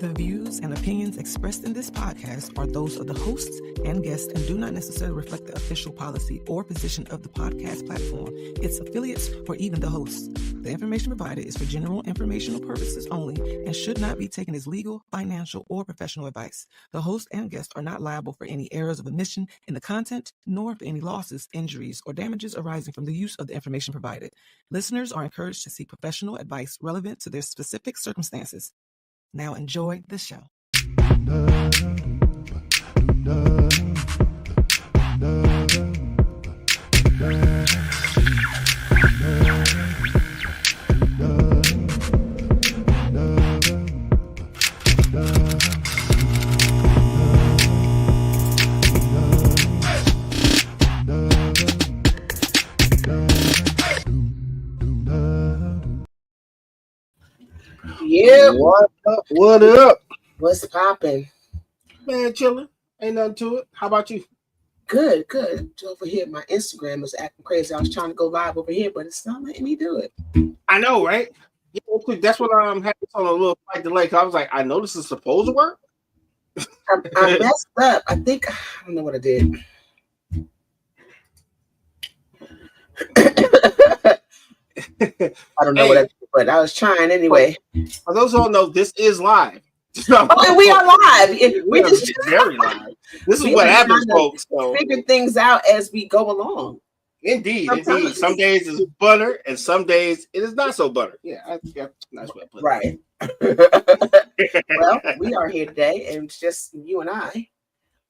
The views and opinions expressed in this podcast are those of the hosts and guests and do not necessarily reflect the official policy or position of the podcast platform, its affiliates, or even the hosts. The information provided is for general informational purposes only and should not be taken as legal, financial, or professional advice. The host and guests are not liable for any errors of omission in the content, nor for any losses, injuries, or damages arising from the use of the information provided. Listeners are encouraged to seek professional advice relevant to their specific circumstances. Now enjoy the show. Yeah. What up? What up? What's popping? Man, chilling. Ain't nothing to it. How about you? Good. Over here, my Instagram was acting crazy. I was trying to go live over here, but it's not letting me do it. I know, right? Yeah, that's what I'm having on a little slight delay. I was like, I know this is supposed to work. I messed up. I don't know what I did. I don't know what I did, but I was trying anyway. For those who don't know, this is live. And we are live. We are very live. This is what happens, folks. So. Figure things out as we go along. Indeed. Some days it's butter, and some days it is not so butter. Yeah, nice way to put it. Right. Well, we are here today, and it's just you and I.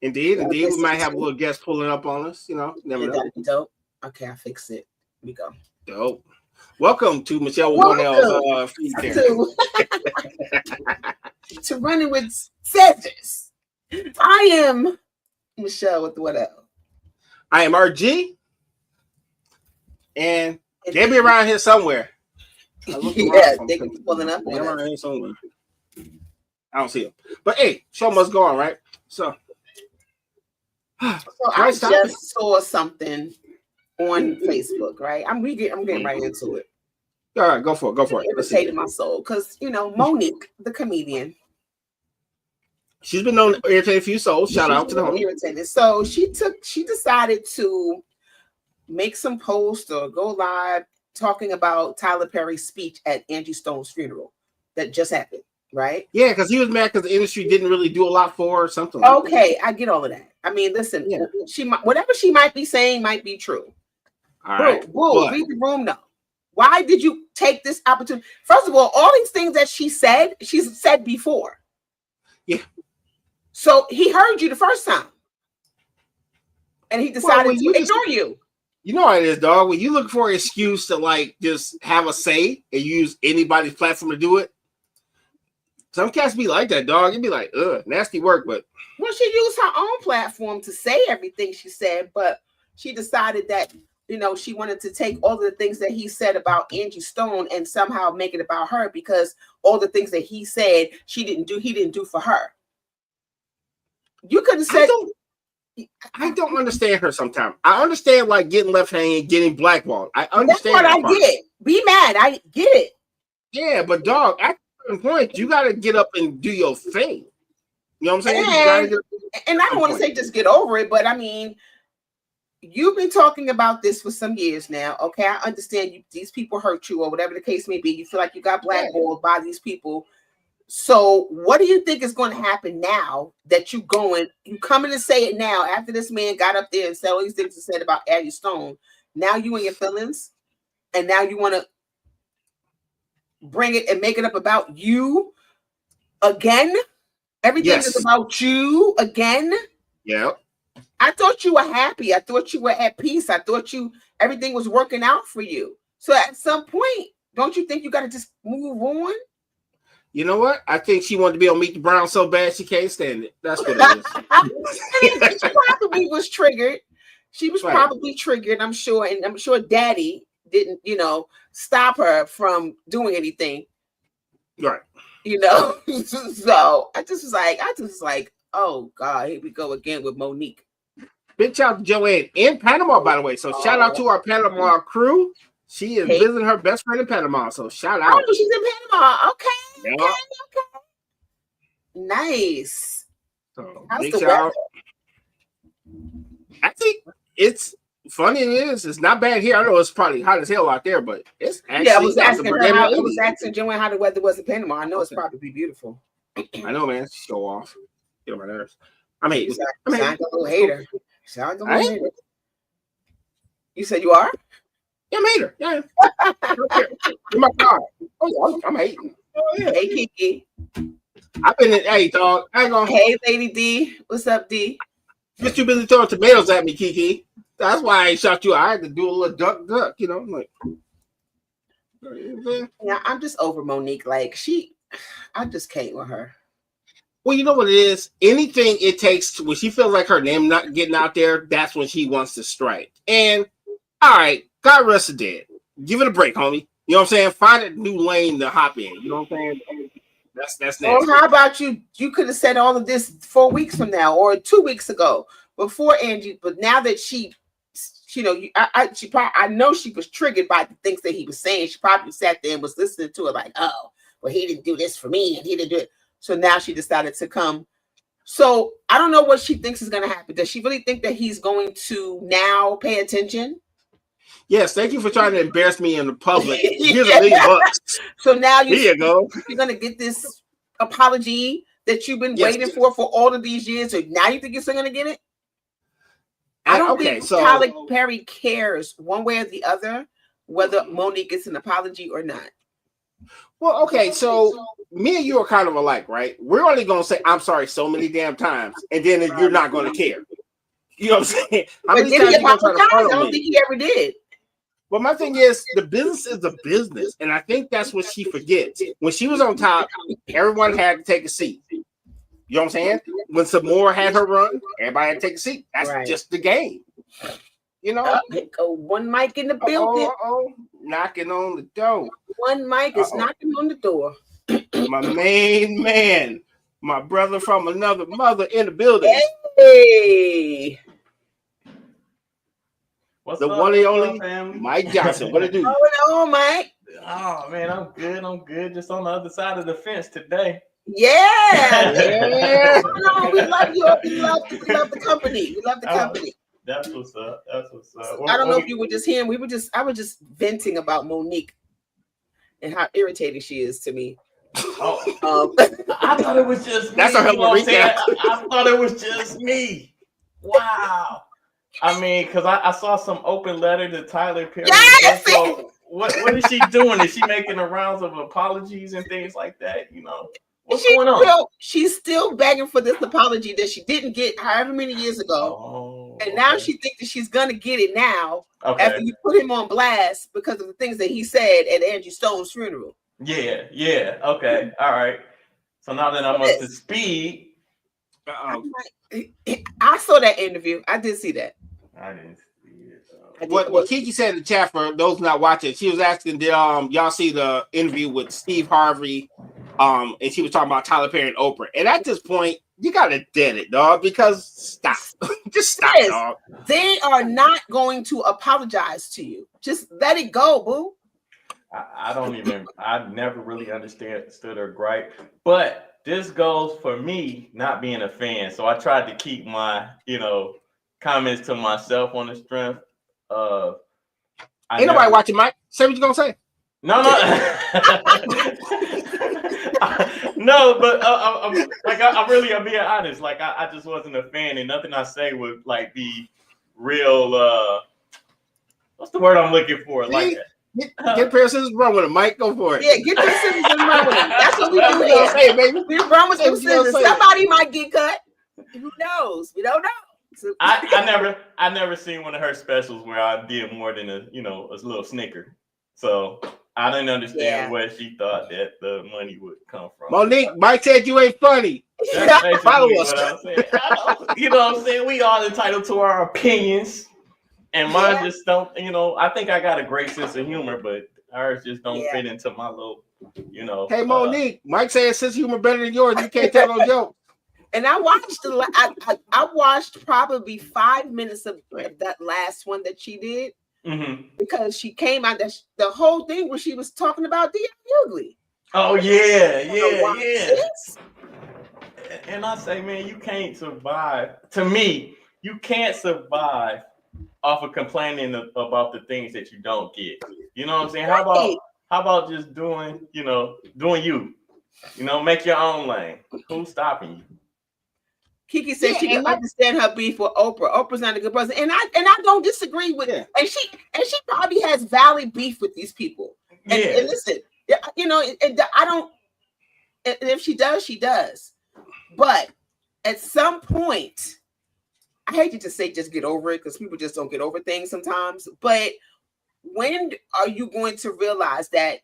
Indeed. We might have a little guest pulling up on us. You know, never know. That'd be dope. Okay, I fixed it. Here we go. Dope. Welcome to Michelle Warnell's Free Care. To Running with Scissors. I am Michelle with what else? I am RG. And they'll be around here somewhere. Yeah, they can be pulling up. They're around here somewhere. I don't see them. But hey, show must go on, right? So I just saw something on Facebook, right? I'm getting right into it. All right, go for it. It irritated my soul because Monique, the comedian, she's been known to irritate a few souls. Shout out to the homie. Irritated. So she decided to make some post or go live talking about Tyler Perry's speech at Angie Stone's funeral that just happened, right? Yeah, because he was mad because the industry didn't really do a lot for her or something. Okay, I get all of that. I mean, listen, whatever she might be saying might be true. All right. Read the room now. Why did you take this opportunity? First of all these things that she's said before. Yeah. So he heard you the first time. And he decided to ignore you. You know how it is, dog. When you look for an excuse to just have a say and use anybody's platform to do it, some cats be like that, dog. It'd be like, nasty work, but. Well, she used her own platform to say everything she said, but she decided that she wanted to take all of the things that he said about Angie Stone and somehow make it about her because all the things that he said he didn't do for her. You could have said. I don't understand her sometimes. I understand getting left hanging, getting blackballed. I understand. That's what I get. Be mad. I get it. Yeah, but dog, at a certain point, you got to get up and do your thing. You know what I'm saying? And I don't want to say just get over it, but I mean, you've been talking about this for some years now. Okay, I understand these people hurt you or whatever the case may be. You feel like you got blackballed by these people. So what do you think is going to happen now that you coming to say it now after this man got up there and said all these things he said about Angie Stone? Now you in your feelings, and now you want to bring it and make it up about you again? Everything is about you again? Yeah. I thought you were happy. I thought you were at peace. I thought everything was working out for you. So at some point, don't you think you got to just move on? You know what? I think she wanted to be on Meet the Brown so bad she can't stand it. That's what it is. She probably was triggered. She was probably triggered, I'm sure. And I'm sure Daddy didn't, stop her from doing anything. Right. So I just was like, oh God, here we go again with Monique. Big shout out to Joanne in Panama, by the way. So shout out to our Panama crew. She is visiting her best friend in Panama. So shout out. Oh, she's in Panama. Okay. Nice. So How's big the shout weather? out. I think it's funny. It's not bad here. I know it's probably hot as hell out there, but it's actually Yeah, I was asking her how. I was 80s. asking Joanne how the weather was in Panama. I know it's probably beautiful. I know, man. Show off. Get on my nerves. I mean, You sound like a little hater. Sound like a little hater. You said you are? Yeah, I'm a hater. Yeah. In my car. Oh, yeah, I'm hating. Oh, yeah. Hey, Kiki. I've been in. Hey, dog. I ain't gonna. Hey, Lady D. What's up, D? Just too busy throwing tomatoes at me, Kiki. That's why I ain't shot you. I had to do a little duck. You know, like. Yeah, I'm just over Monique. Like I just can't with her. Well, you know what it is? Anything it takes to, when she feels like her name not getting out there, that's when she wants to strike. And all right, God rest the dead. Give it a break, homie. You know what I'm saying? Find a new lane to hop in. You know what I'm saying? That's nasty. Well, how about you? You could have said all of this 4 weeks from now or 2 weeks ago before Angie. But now that she, you know, I know she was triggered by the things that he was saying. She probably sat there and was listening to it like, oh, well, he didn't do this for me and he didn't do it. So now she decided to come. So I don't know what she thinks is going to happen. Does she really think that he's going to now pay attention? Yes, thank you for trying to embarrass me in the public. Here's $1 million. So now here you go. You're going to get this apology that you've been waiting for all of these years. So now you think you're still going to get it? I don't think Tyler Perry cares one way or the other whether Monique gets an apology or not. Well, okay, so me and you are kind of alike, right? We're only going to say, I'm sorry so many damn times, and then you're not going to care. You know what I'm saying? How many times he apologize? I don't think he ever did. But my thing is, the business is a business, and I think that's what she forgets. When she was on top, everyone had to take a seat. You know what I'm saying? When Samora had her run, everybody had to take a seat. That's just the game. You know? One mic in the building. Knocking on the door. One mic is knocking on the door. My main man, my brother from another mother in the building. Hey. What's the up, one and only family? Mike Johnson. What it do? Oh, Mike. Oh man, I'm good. Just on the other side of the fence today. Yeah. No, we love you. We love the company. We love the company. That's what's up. I don't know if you were just hearing. I was just venting about Monique and how irritating she is to me. I thought it was just me. That's a hell of a recap. I thought it was just me. Wow. I mean, because I saw some open letter to Tyler Perry. Yes! So what is she doing? Is she making the rounds of apologies and things like that? You know, what's going on? She's still begging for this apology that she didn't get however many years ago. And now she thinks that she's going to get it now after you put him on blast because of the things that he said at Angie Stone's funeral. Yeah. Okay. All right. So now that I'm up to speed. I saw that interview. I did see that. I didn't see it. What Kiki said in the chat, for those not watching, she was asking, did y'all see the interview with Steve Harvey? And she was talking about Tyler Perry and Oprah. And at this point, you gotta dead it, dog, because stop. Just stop, dog. They are not going to apologize to you. Just let it go, boo. I never really understood her gripe. But this goes for me not being a fan. So I tried to keep my, comments to myself on the strength of. Ain't nobody watching, Mike. Say what you gonna say. No. No, but I'm being honest. Like I just wasn't a fan, and nothing I say would like be real. What's the word I'm looking for? Like. Get a pair of scissors, run with it, Mike. Go for it. Yeah, get your scissors and run with it. That's what we do here. Say, baby. We run with them scissors. Somebody might get cut. Who knows? We don't know. So- I never seen one of her specials where I did more than a little snicker. So I didn't understand where she thought that the money would come from. Monique, Mike said you ain't funny. That's follow us. What I'm saying. You know what I'm saying? We all entitled to our opinions. And mine just don't, I think I got a great sense of humor, but hers just don't fit into my little, Hey, Monique, Mike says sense of humor better than yours. You can't tell no jokes. And I watched I watched probably 5 minutes of that last one that she did because she came out the whole thing where she was talking about D.L. Hughley. Oh yeah. And I say, man, you can't survive. To me, you can't survive off of complaining about the things that you don't get. You know what I'm saying? How about just doing you? Make your own lane. Who's stopping you? Kiki said she can understand her beef with Oprah. Oprah's not a good person, and I don't disagree with it. And she probably has valid beef with these people. And listen, and I don't. And if she does, she does. But at some point, I hate to just say just get over it, because people just don't get over things sometimes. But when are you going to realize that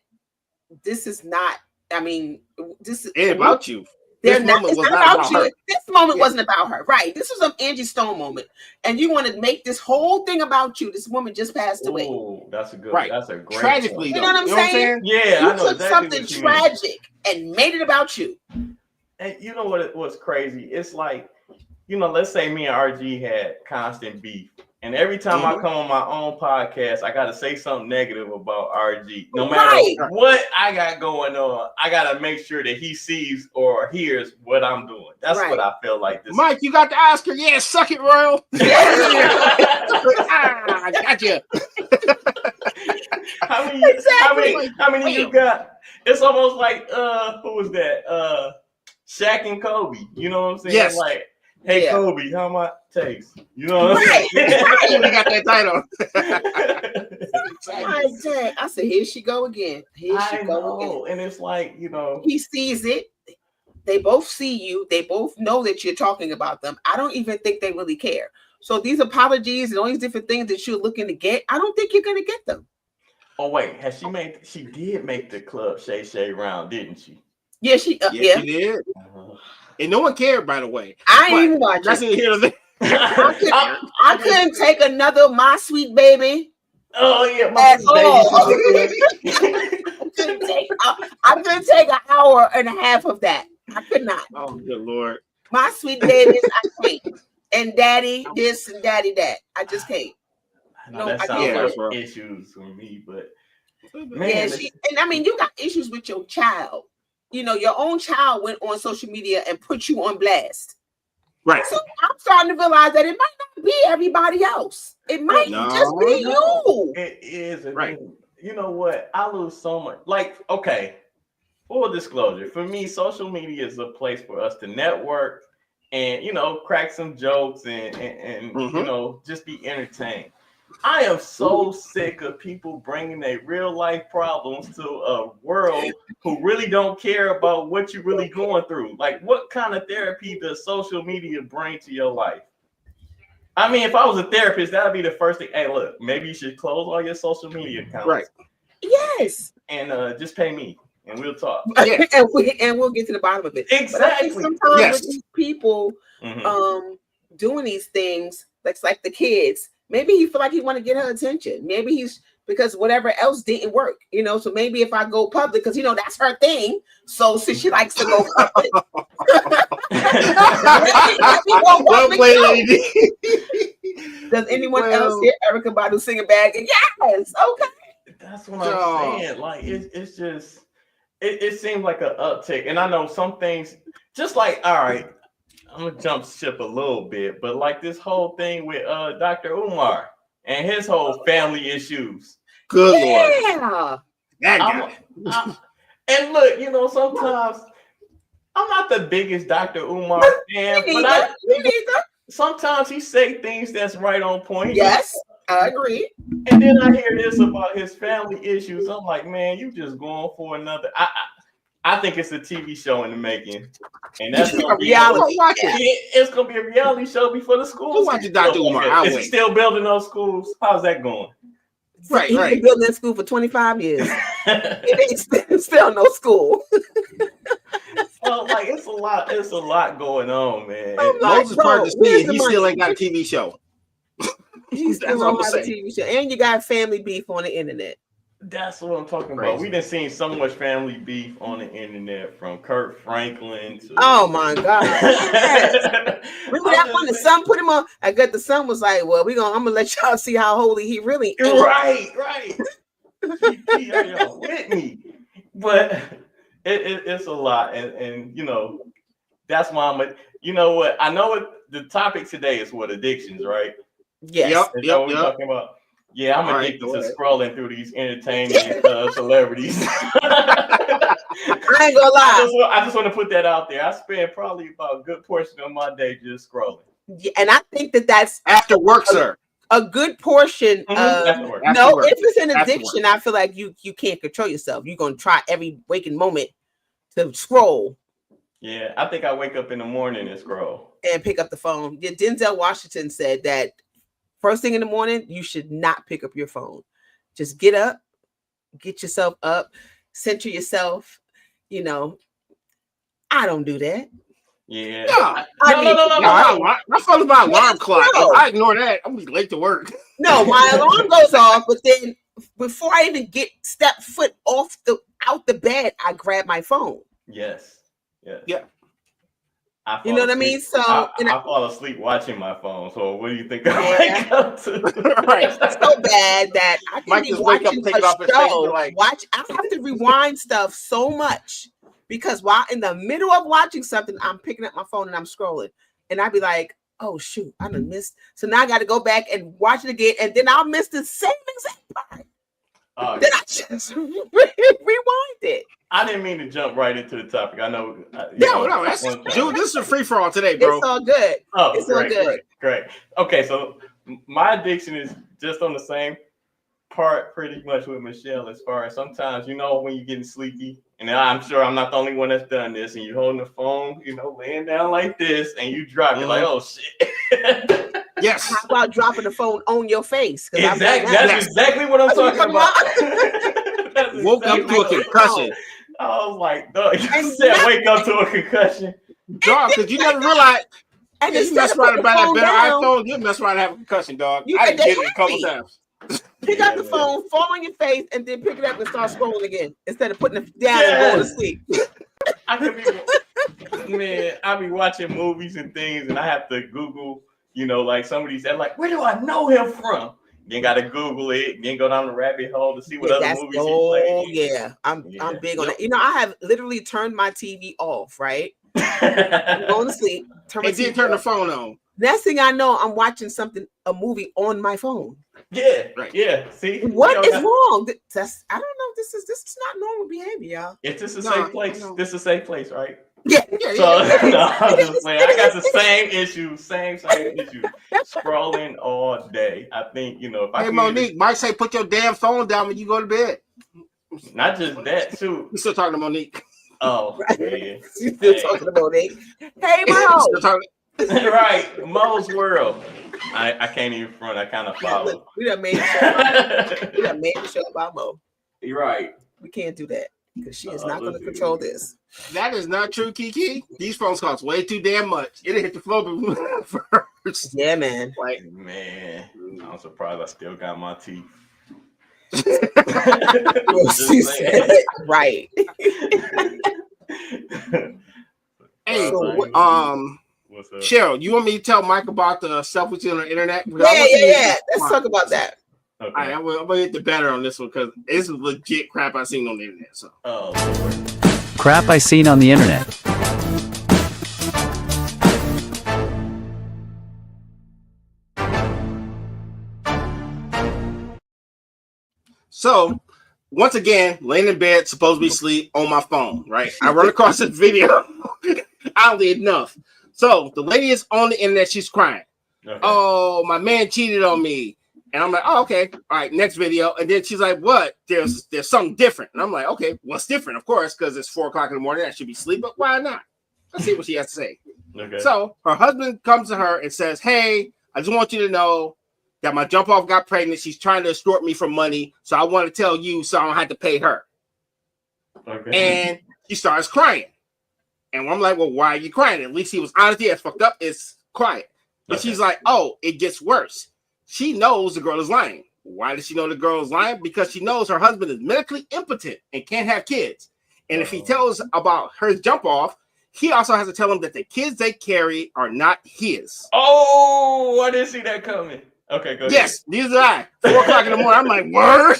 this is not? I mean, this is about you. This moment was not about you. This moment wasn't about her, right? This was an Angie Stone moment, and you want to make this whole thing about you. This woman just passed away. Oh, that's a good. Right. That's a great. Tragically, you know what I'm saying? Yeah, you took something tragic and made it about you. And you know what? What's crazy? It's like, let's say me and RG had constant beef, and every time I come on my own podcast, I got to say something negative about RG. No matter what I got going on, I got to make sure that he sees or hears what I'm doing. That's what I feel like. This Mike, you got the Oscar. Yeah, suck it, Royal. I got you. How many you got? It's almost like who was that? Shaq and Kobe. You know what I'm saying? Yes. Like, hey Kobe, how my taste? You know what I'm saying? We got that title. I said, here she go again. Here she go again. And it's like, he sees it. They both see you. They both know that you're talking about them. I don't even think they really care. So these apologies and all these different things that you're looking to get, I don't think you're going to get them. Oh wait, she did make the Club Shay Shay round, didn't she? Yeah, she did. And no one cared, by the way. I ain't even watching. That's it. I couldn't take another My Sweet Baby. Oh yeah, my baby. I couldn't take an hour and a half of that. I could not. Oh good Lord. My Sweet Babies, I can't. And Daddy this and Daddy that. I just can't. No, that sounds like issues for me, but man, and I mean, you got issues with your child. Your own child went on social media and put you on blast. Right. So I'm starting to realize that it might not be everybody else. It might just be you. It is. Right. You know what? I lose so much. Like, okay, full disclosure. For me, social media is a place for us to network and, crack some jokes and just be entertained. I am so sick of people bringing their real life problems to a world who really don't care about what you're really going through. Like, what kind of therapy does social media bring to your life? I mean, if I was a therapist, that'd be the first thing. Hey, look, maybe you should close all your social media accounts. Right. Yes. And just pay me, and we'll talk. Yeah. and we'll get to the bottom of it. Exactly. But I think sometimes with these people doing these things, like the kids. Maybe he feel like he want to get her attention. Maybe he's because whatever else didn't work, So maybe if I go public, because that's her thing. So since she likes to go public, well played, lady. Does anyone else hear Erykah Badu singing bag? Yes. Okay. That's what I'm saying. Like it's just it seems like an uptick, and I know some things. Just like all right. I'm gonna jump ship a little bit, but like this whole thing with Dr. Umar and his whole family issues. Good Lord. That guy. And look, sometimes I'm not the biggest Dr. Umar fan, but sometimes he say things that's right on point. Yes, I agree. And then I hear this about his family issues. I'm like, man, you just going for another. I think it's a TV show in the making, and that's gonna be reality. It's gonna be a reality show before the schools. Who watches Dr. Umar? Is he still building those schools? How's that going? Right. He's been building that school for 25 years. It ain't still no school. Well, like it's a lot going on, man. Moses Parker he still ain't got a TV show. He still don't have a TV show, and you got family beef on the internet. That's what I'm talking about. We've been seeing so much family beef on the internet, from Kurt Franklin to oh my God. Yes. Remember that one? The son put him on. I got the son was like, well, I'm gonna let y'all see how holy he really is. Right. He with me. But it's a lot. And That's why I'm. You know what? I know what the topic today is. What addictions, right? Yes. Is that what we're talking about? Yeah, I'm addicted to scrolling through these entertainment celebrities. I ain't gonna lie. I just want to put that out there. I spend probably about a good portion of my day just scrolling. Yeah, and I think that's after work, sir. A good portion of after work. If it's an addiction, I feel like you can't control yourself. You're gonna try every waking moment to scroll. Yeah, I think I wake up in the morning and scroll and pick up the phone. Yeah, Denzel Washington said that first thing in the morning, you should not pick up your phone. Just get up, get yourself up, center yourself. You know, I don't do that. Yeah. No. My phone's my alarm clock. If I ignore that, I'm gonna be late to work. No, my alarm goes off, but then before I even step foot out the bed, I grab my phone. Yes. Yeah. You know what I mean? So I fall asleep watching my phone. So what do you think I wake up to? Right. It's so bad that I can be watching a show. I have to rewind stuff so much because while in the middle of watching something, I'm picking up my phone and I'm scrolling. And I'd be like, oh shoot, I done missed. So now I got to go back and watch it again. And then I'll miss the same exact part. Then I just rewind it. I didn't mean to jump right into the topic. I know. No, Jude, this is a free for all today, bro. It's all good. Oh, it's all good. Great. Okay, so my addiction is just on the same part, pretty much with Michelle. As far as sometimes, when you're getting sleepy, and I'm sure I'm not the only one that's done this, and you're holding the phone, laying down like this, and you drop it like, oh shit. Yes. How about dropping the phone on your face? Exactly. That's exactly what I'm talking about. Woke up to a concussion. I was like, dog, you said wake up to a concussion. Dog, because you never realize. And you mess around and buy that better iPhone, you mess around and have a concussion, dog. I did it a couple times. Pick up the phone, fall on your face, and then pick it up and start scrolling again instead of putting it down and going to sleep. I be watching movies and things, and I have to Google, like some of these. They're like, where do I know him from? Then got to Google it. Then go down the rabbit hole to see what other movies he's playing. Oh yeah, I'm big on that. I have literally turned my TV off. Right, I'm going to sleep. Turn the phone on. Next thing I know, I'm watching a movie on my phone. Yeah, right. Yeah. See, what is wrong? I don't know. This is not normal behavior, y'all. It's just a safe place. This is a safe place, right? Yeah. So I'm just saying, I got the same issue, same issue. Scrolling all day. I think if I. Hey Monique, Mike say put your damn phone down when you go to bed. Not just that too. You still talking to Monique? Oh, yeah. You still talking to Monique? Hey Mo. Right, Mo's world. I can't even front. I kind of follow. We done made a show about Mo. You're right. We can't do that because she is not going to control this. That is not true, Kiki. These phones cost way too damn much. It hit the floor first. Yeah, man. Man, I'm surprised I still got my teeth. Right. Hey, Cheryl, you want me to tell Mike about the stuff we see on the internet? Yeah. Let's talk about that. Okay. All right, I'm gonna hit the better on this one because this is legit crap I seen on the internet. So, crap I seen on the internet. So, once again, laying in bed, supposed to be asleep on my phone. Right, I run across this video. Oddly enough, so the lady is on the internet. She's crying. Okay. Oh, my man cheated on me. And I'm like, oh, okay. All right, next video. And then she's like, what? There's something different. And I'm like, okay, what's different? Of course, because it's 4:00 in the morning. I should be asleep, but why not? Let's see what she has to say. Okay. So her husband comes to her and says, hey, I just want you to know that my jump off got pregnant. She's trying to extort me for money. So I want to tell you so I don't have to pay her. Okay. And she starts crying. And I'm like, well, why are you crying? At least he was honest. He has fucked up. It's quiet. But she's like, oh, it gets worse. She knows the girl is lying. Why does she know the girl is lying? Because she knows her husband is medically impotent and can't have kids. And if he tells about her jump off, he also has to tell him that the kids they carry are not his. Oh, I didn't see that coming. Okay, go ahead. Yes, neither did I. 4:00 in the morning. I'm like, word.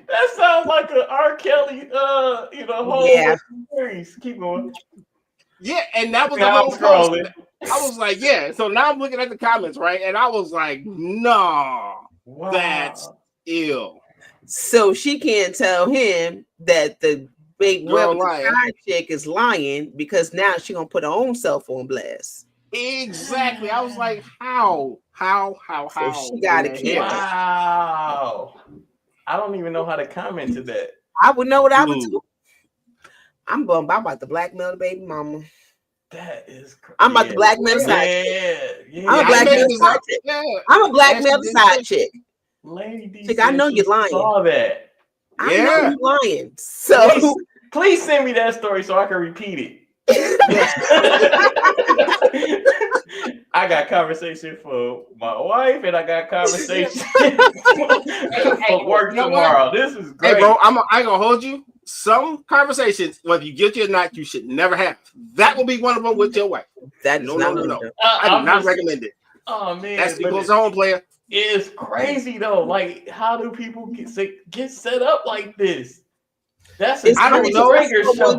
That sounds like an R. Kelly, whole series. Keep going. Yeah, and that was the whole post. I was like, yeah. So now I'm looking at the comments, right? And I was like, no, that's ill. So she can't tell him that the big side chick is lying because now she gonna put her own self on blast. Exactly. I was like, how? So she gotta keep. Wow. I don't even know how to comment to that. I would know what I would do. I'm about to blackmail the baby mama. That is crazy. I'm about to blackmail the side chick. I'm a blackmail the side chick. I'm a blackmail the side chick. Lady, I know you're lying. Saw that. I know you're lying. So please send me that story so I can repeat it. I got conversation for my wife and I got conversation for work tomorrow. This is great. Hey, bro, I ain't gonna hold you. Some conversations, whether you guilty or not, you should never have. That will be one of them with your wife. That is no. I do not recommend it. Oh man, that's because home player. It's crazy though. Like, how do people get set up like this? I don't know.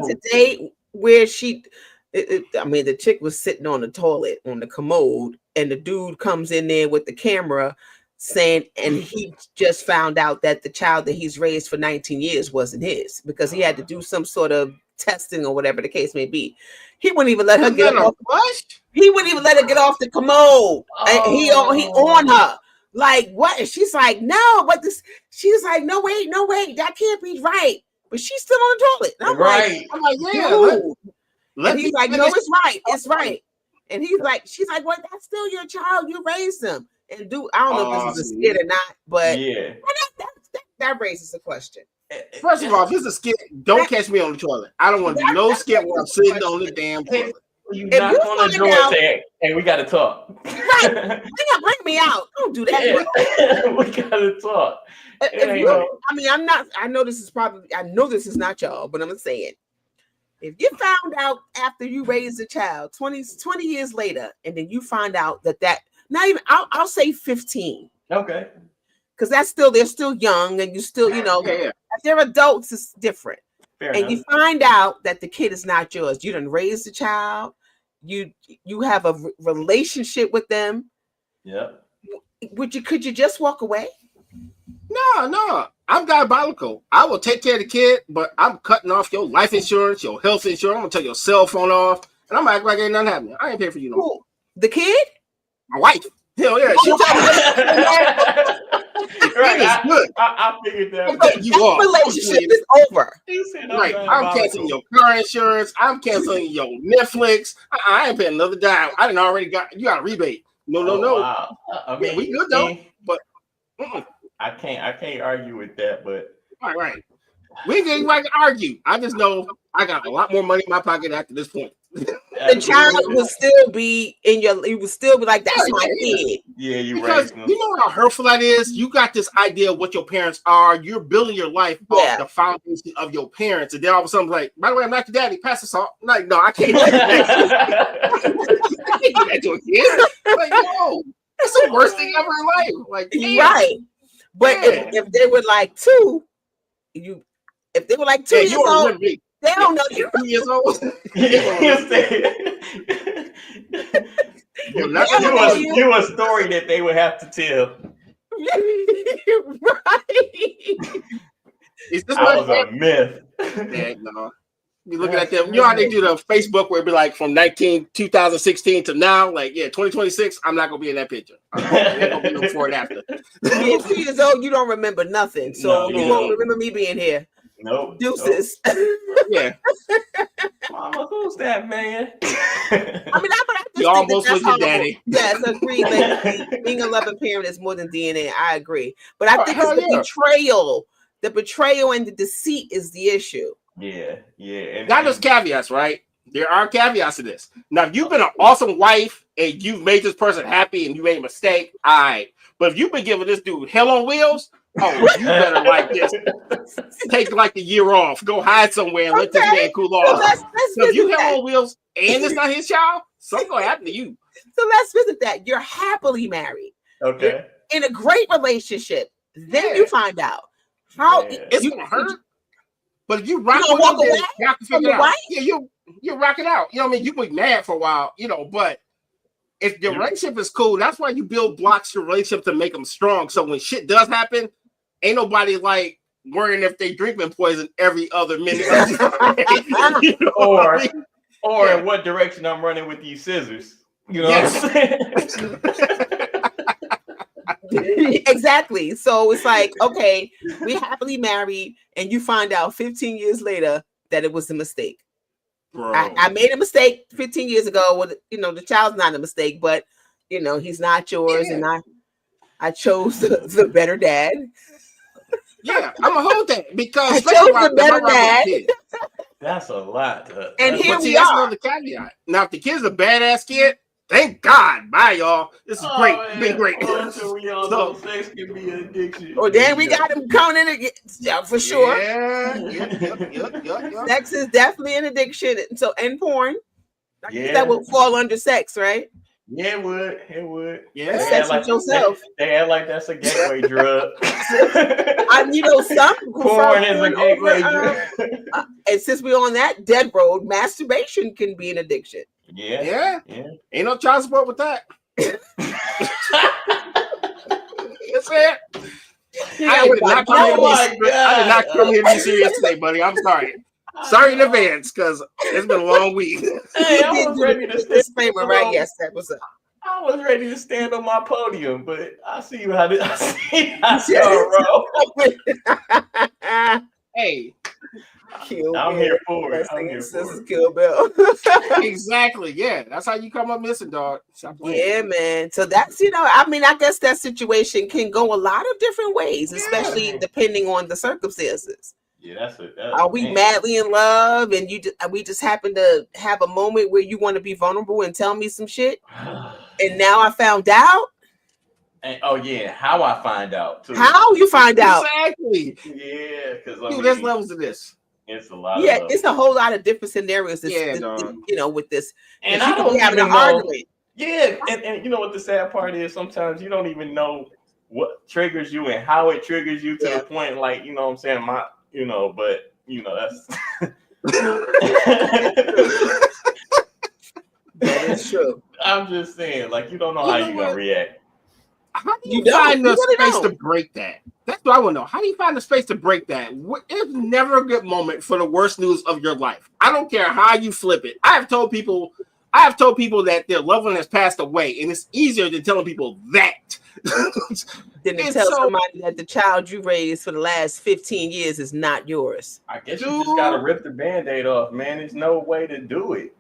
Today, where the chick was sitting on the toilet on the commode, and the dude comes in there with the camera saying, and he just found out that the child that he's raised for 19 years wasn't his because he had to do some sort of testing or whatever the case may be. He wouldn't even let her get off. He wouldn't even let her get off the commode. And he on her. Like, what? And she's like, no, but this. She's like, no, wait, that can't be right. But she's still on the toilet. And I'm like, yeah. And he's like, no, it's right. And he's like, she's like, well, that's still your child. You raised him. And I don't know if this is a skit or not, but yeah, that raises a question. First of all, if it's a skit, don't catch me on the toilet. I don't want to do no skit where I'm sitting on the damn toilet. You knock on the door and say, hey, we got to talk. Right. Bring me out. Don't do that. Yeah. We got to talk. I know this is not y'all, but I'm saying, if you found out after you raised a child 20 years later, and then you find out that not even, I'll say 15. Okay. Because they're still young, and you still, if they're adults, it's different. Fair enough. You find out that the kid is not yours. You done raised the child. You have a relationship with them. Yeah. Could you just walk away? No. I'm diabolical. I will take care of the kid, but I'm cutting off your life insurance, your health insurance. I'm gonna take your cell phone off, and I'm gonna act like ain't nothing happening. I ain't paying for you no more. The kid? My wife. Hell yeah. Right. Good. I figured that. Relationship is over. Right. I'm canceling your car insurance. I'm canceling your Netflix. I ain't paying another dime. I didn't already you got a rebate. No. Wow. I mean, we good though. But I can't argue with that. But right. We ain't like to argue. I just know I got a lot more money in my pocket after this point. The child will still be you will still be like, that's my kid. Yeah, because you know how hurtful that is. You got this idea of what your parents are. You're building your life off the foundation of your parents, and then all of a sudden, like, by the way, I'm not your daddy. Pass the salt. Like, no, I can't. I can't do that to a kid. Like, no, that's the worst thing ever in life. Like, right. But if they were like 2, if they were like 2 years old. They don't know you're 2 years old. You a story that they would have to tell. Right. I was a myth. Yeah, no. You looking at them, you know how they do the Facebook where it be like from 2016 to now, like 2026. I'm not gonna be in that picture. I'm gonna be no before and after. 2 years old, you don't remember nothing, so you won't remember me being here. Nope. Deuces. Yeah. Mama, who's that man? I you almost was your daddy. Yes, agree. Like, being a loving parent is more than DNA. I agree, but I think it's the betrayal. The betrayal and the deceit is the issue. Yeah. And there's caveats, right? There are caveats to this. Now, if you've been an awesome wife and you've made this person happy and you made a mistake, all right. But if you've been giving this dude hell on wheels, you better like this. Take like a year off, go hide somewhere and let this man cool off. So if you hell on wheels and it's not his child, something's gonna happen to you. So let's visit that. You're happily married. Okay. You're in a great relationship. Then you find out How it's gonna hurt. But if you rock with them, then y'all can figure it out. Yeah, you rock it out. You know what I mean? You be mad for a while, you know, but if your relationship is cool, that's why you build blocks to relationship to make them strong. So when shit does happen, ain't nobody like worrying if they drinking poison every other minute. You know or in what direction I'm running with these scissors. You know what I'm saying? Exactly. So it's like, okay, we happily married, and you find out 15 years later that it was a mistake. I made a mistake 15 years ago. Well, you know, the child's not a mistake, but you know, he's not yours, and I chose the better dad. Yeah, I'm gonna hold that because I chose the better dad. That's a lot. And here we are. That's another caveat. Now, if the kid's a badass kid, thank God. Bye, y'all. This is great. It's been great. So we all know sex can be an addiction. Oh, then we got him coming in again, for sure. Yeah. Sex is definitely an addiction. So, and porn. That would fall under sex, right? Yeah, it would. Yeah. Sex with yourself. They act like that's a gateway drug. You know, some porn is a gateway drug. And since we're on that dead road, masturbation can be an addiction. Yeah. Ain't no child support with that. That's it. I did not come here to be serious today, buddy. I'm sorry. Sorry in advance, because it's been a long week. Hey, I was ready to disclaimer, right? Yes, that was up. I was ready to stand on my podium, but I see how roll. Hey, I'm here for it. This is Kill Bill. Exactly. Yeah, that's how you come up missing, dog. Yeah, man. So that's, you know, I mean, I guess that situation can go a lot of different ways, especially depending on the circumstances. Yeah, are we madly in love, and we just happen to have a moment where you want to be vulnerable and tell me some shit, and now I found out. And, how I find out too. How you find out? Exactly. Yeah, because there's levels to this. It's a lot. Yeah, it's a whole lot of different scenarios. You know, with this, and I don't even know. Argument. Yeah, and you know what the sad part is? Sometimes you don't even know what triggers you and how it triggers you to the point, like, you know what I'm saying, but you know that's that is true. I'm just saying, like, you don't know how you're gonna react. How do you find the space to break that? That's what I want to know. How do you find the space to break that? It's never a good moment for the worst news of your life. I don't care how you flip it. I have told people that their loved one has passed away, and it's easier than telling people that than to tell somebody that the child you raised for the last 15 years is not yours. I guess you just gotta rip the Band-Aid off, man. There's no way to do it.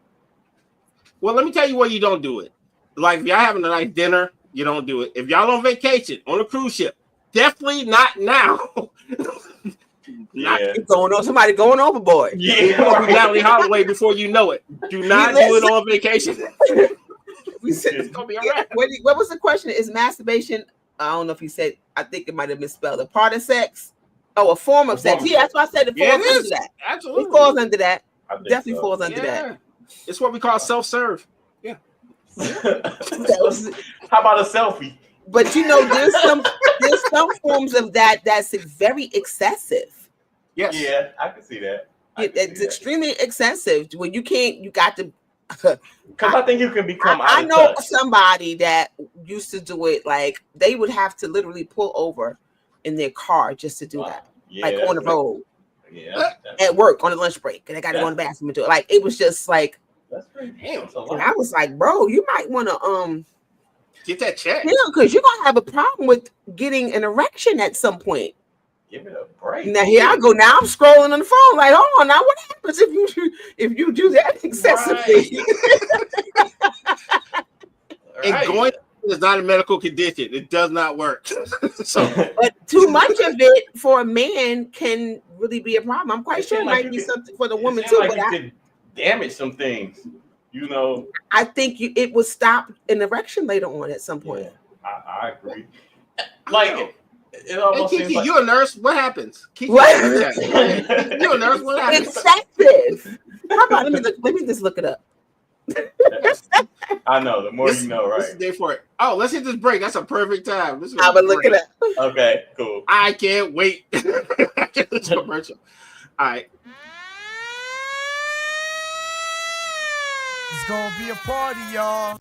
Well, let me tell you where you don't do it. Like, if y'all having a nice dinner, you don't do it. If y'all on vacation on a cruise ship, definitely not now. Somebody going overboard. Yeah, you're gonna be Natalie Holloway before you know it. Do not do it on vacation. We said it's gonna be all right. What was the question? Is masturbation? I don't know if you said. I think it might have misspelled. A part of sex? Oh, a form of sex. Yeah, that's why I said it falls under that. Absolutely, it falls under that. Definitely falls under that. It's what we call self-serve. Yeah. How about a selfie? But you know, there's some forms of that that's very excessive. Yes. Yeah, I can see that. It's extremely excessive. When you got to. Because I think you can become. I know somebody that used to do it. Like, they would have to literally pull over in their car just to do that. Yeah, like on the road. Yeah. At work on a lunch break, and I got to go in the bathroom and do it. Like, it was just like. That's pretty damn. And I was like, bro, you might want to get that check. Yeah, because you're gonna have a problem with getting an erection at some point. Give it a break. Now here I go. Now I'm scrolling on the phone. Like, hold on. Now what happens if you do that excessively? And going is not a medical condition. It does not work. But too much of it for a man can really be a problem. I'm quite sure it might be something for the woman too. Like but could damage some things. You know, I think it will stop an erection later on at some point. Yeah, I agree. Like it almost Kiki, like, you a nurse? What happens? Kiki, what? You a nurse? What happens? Excessive. How about let me just look it up. I know. The more you know, This is right? day for it. Oh, let's hit this break. That's a perfect time. This is I'm gonna look it up. Okay, cool. I can't wait. This commercial. All right. It's gonna be a party, y'all.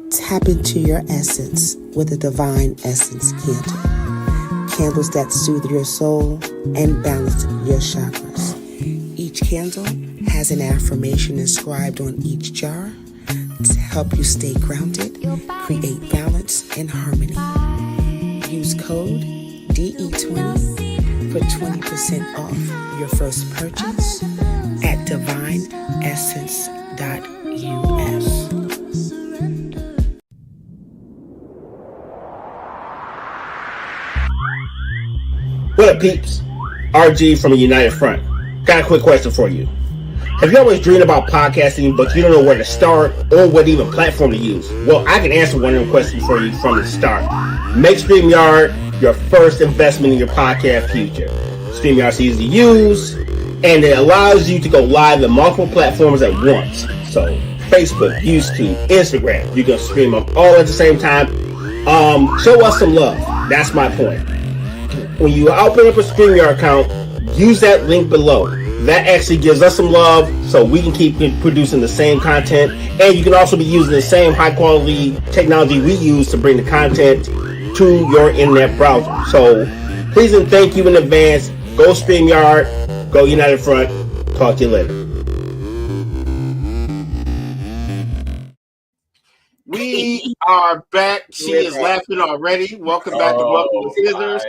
Tap into your essence with a divine essence candle. Candles that soothe your soul and balance your chakras. Each candle has an affirmation inscribed on each jar to help you stay grounded, create balance and harmony. Use code DE20 for 20% off your first purchase at divineessence.us. What up, peeps? RG from a United Front. Got a quick question for you. Have you always dreamed about podcasting, but you don't know where to start or what even platform to use? Well, I can answer one of them questions for you from the start. Make StreamYard your first investment in your podcast future. StreamYard's easy to use, and it allows you to go live in multiple platforms at once. So, Facebook, YouTube, Instagram, you can stream them all at the same time. Show us some love. That's my point. When you open up a StreamYard account, use that link below. That actually gives us some love so we can keep producing the same content, and you can also be using the same high quality technology we use to bring the content to your internet browser. So please and thank you in advance. Go StreamYard, go United Front. Talk to you later. We are back. She is laughing already. Welcome back to Welcome to Scissors.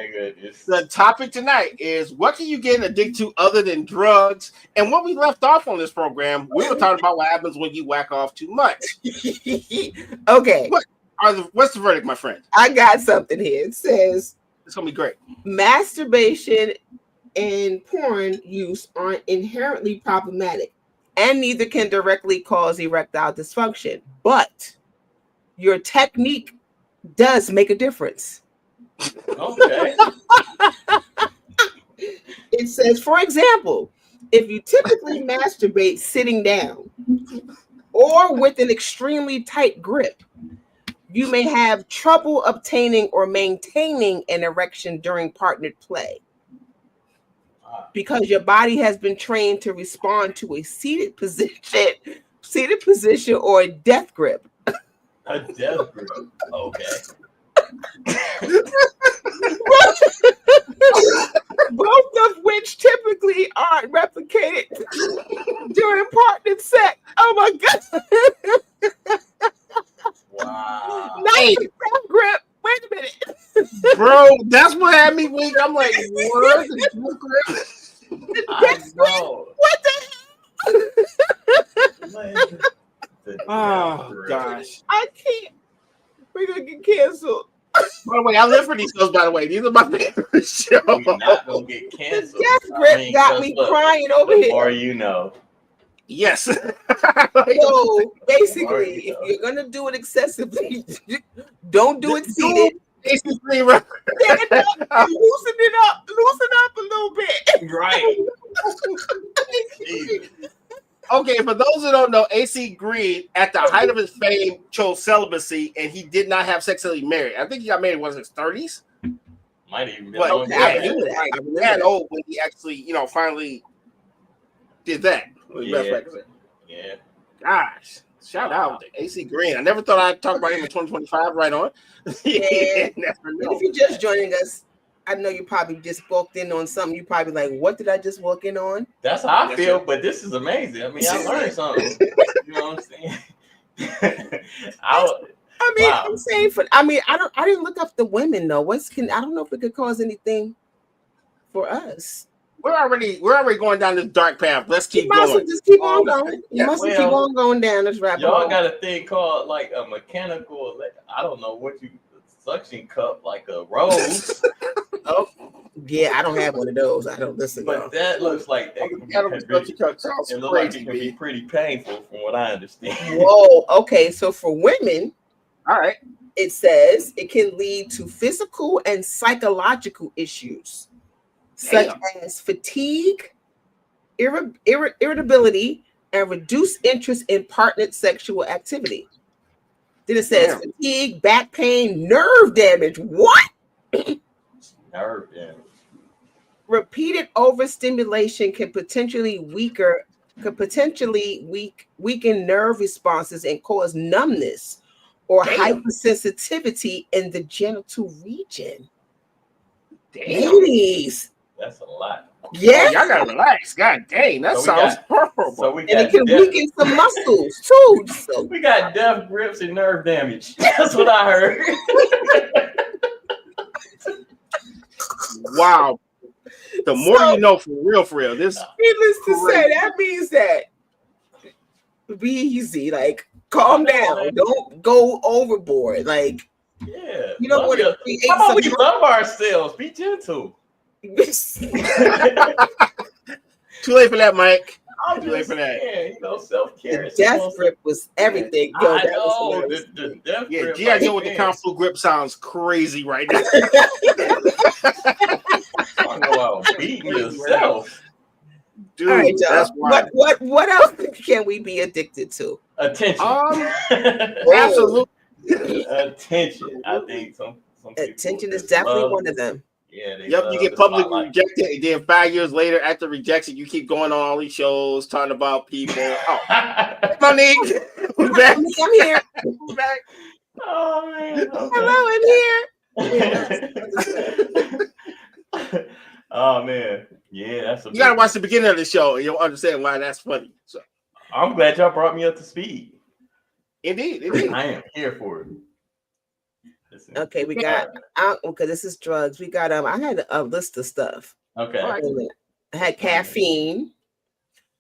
The topic tonight is what can you get addicted to other than drugs? And when we left off on this program, we were talking about what happens when you whack off too much. Okay. What's the verdict, my friend? I got something here. It says it's gonna be great. Masturbation and porn use aren't inherently problematic, and neither can directly cause erectile dysfunction, but your technique does make a difference. Okay. It says, for example, if you typically masturbate sitting down or with an extremely tight grip, you may have trouble obtaining or maintaining an erection during partnered play because your body has been trained to respond to a seated position or a death grip. A death grip. Okay. Both of which typically aren't replicated during partnered sex. Oh my god! Wow. Nice death grip. Wait a minute, bro. That's what had me weak. I'm like, what? The death grip? What the hell? Oh gosh! I can't. We're gonna get canceled. By the way, I live for these shows. By the way, these are my favorite shows. We're not gonna get canceled. Death grip got me crying over here. The more you know. Yes. So basically, if you're gonna do it excessively, don't do it seated. Basically, right. Loosen it up. Loosen up a little bit. Right. Okay, for those who don't know, AC Green, at the height of his fame, chose celibacy, and he did not have sex until he married. I think he got married in his 30s. Might even be old when he actually, finally did that. Yeah. Gosh, shout out to AC Green. I never thought I'd talk about him in 2025. Right on. Yeah. If you're just joining us, I know you probably just walked in on something. You probably like, what did I just walk in on? That's how I feel, but this is amazing. I mean, I learned something. You know what I'm saying? I'm saying I didn't look up the women though. I don't know if it could cause anything for us. We're already going down this dark path. Let's keep going. Just keep on going. You must keep on going down this rabbit hole. Y'all got a thing called like a mechanical. I don't know what suction cup like a rose. Oh, yeah, I don't have one of those. I don't listen. But that looks like that can it looks like it can be pretty painful from what I understand. Whoa, okay. So for women, all right, it says it can lead to physical and psychological issues such as fatigue, irritability, and reduced interest in partnered sexual activity. Then it says fatigue, back pain, nerve damage. What? Nerve damage. Repeated overstimulation can potentially weaken nerve responses and cause numbness or hypersensitivity in the genital region. Ladies, that's a lot. Yeah, y'all gotta relax. God dang, that sounds horrible. So we got and it can weaken some muscles too. So we got death grips and nerve damage. That's what I heard. Wow. The more you know, for real. This needless to say, that means that be easy, like calm down, don't go overboard. Like, yeah, you don't want to create. How about we love ourselves? Be gentle. Too late for that, Mike. Too late for that. Yeah, self-care. The death grip was everything. Yo, I know. The death grip. G.I. Joe with the Kung Fu grip sounds crazy right now. I know about beating yourself. Dude, all right, that's what else can we be addicted to? Attention. Absolutely. Attention. I think some attention is definitely one of them. Yeah. You get publicly rejected, and then 5 years later, after rejection, you keep going on all these shows talking about people. Oh, Monique, who's back? I'm here. Who's back? Oh man. Okay. Hello, I'm here. Oh man, yeah, that's you gotta watch the beginning of the show and you'll understand why that's funny. So I'm glad y'all brought me up to speed. Indeed. I am here for it. Listen. Okay, we got okay, this is drugs. We got I had a list of stuff. Okay. I had caffeine.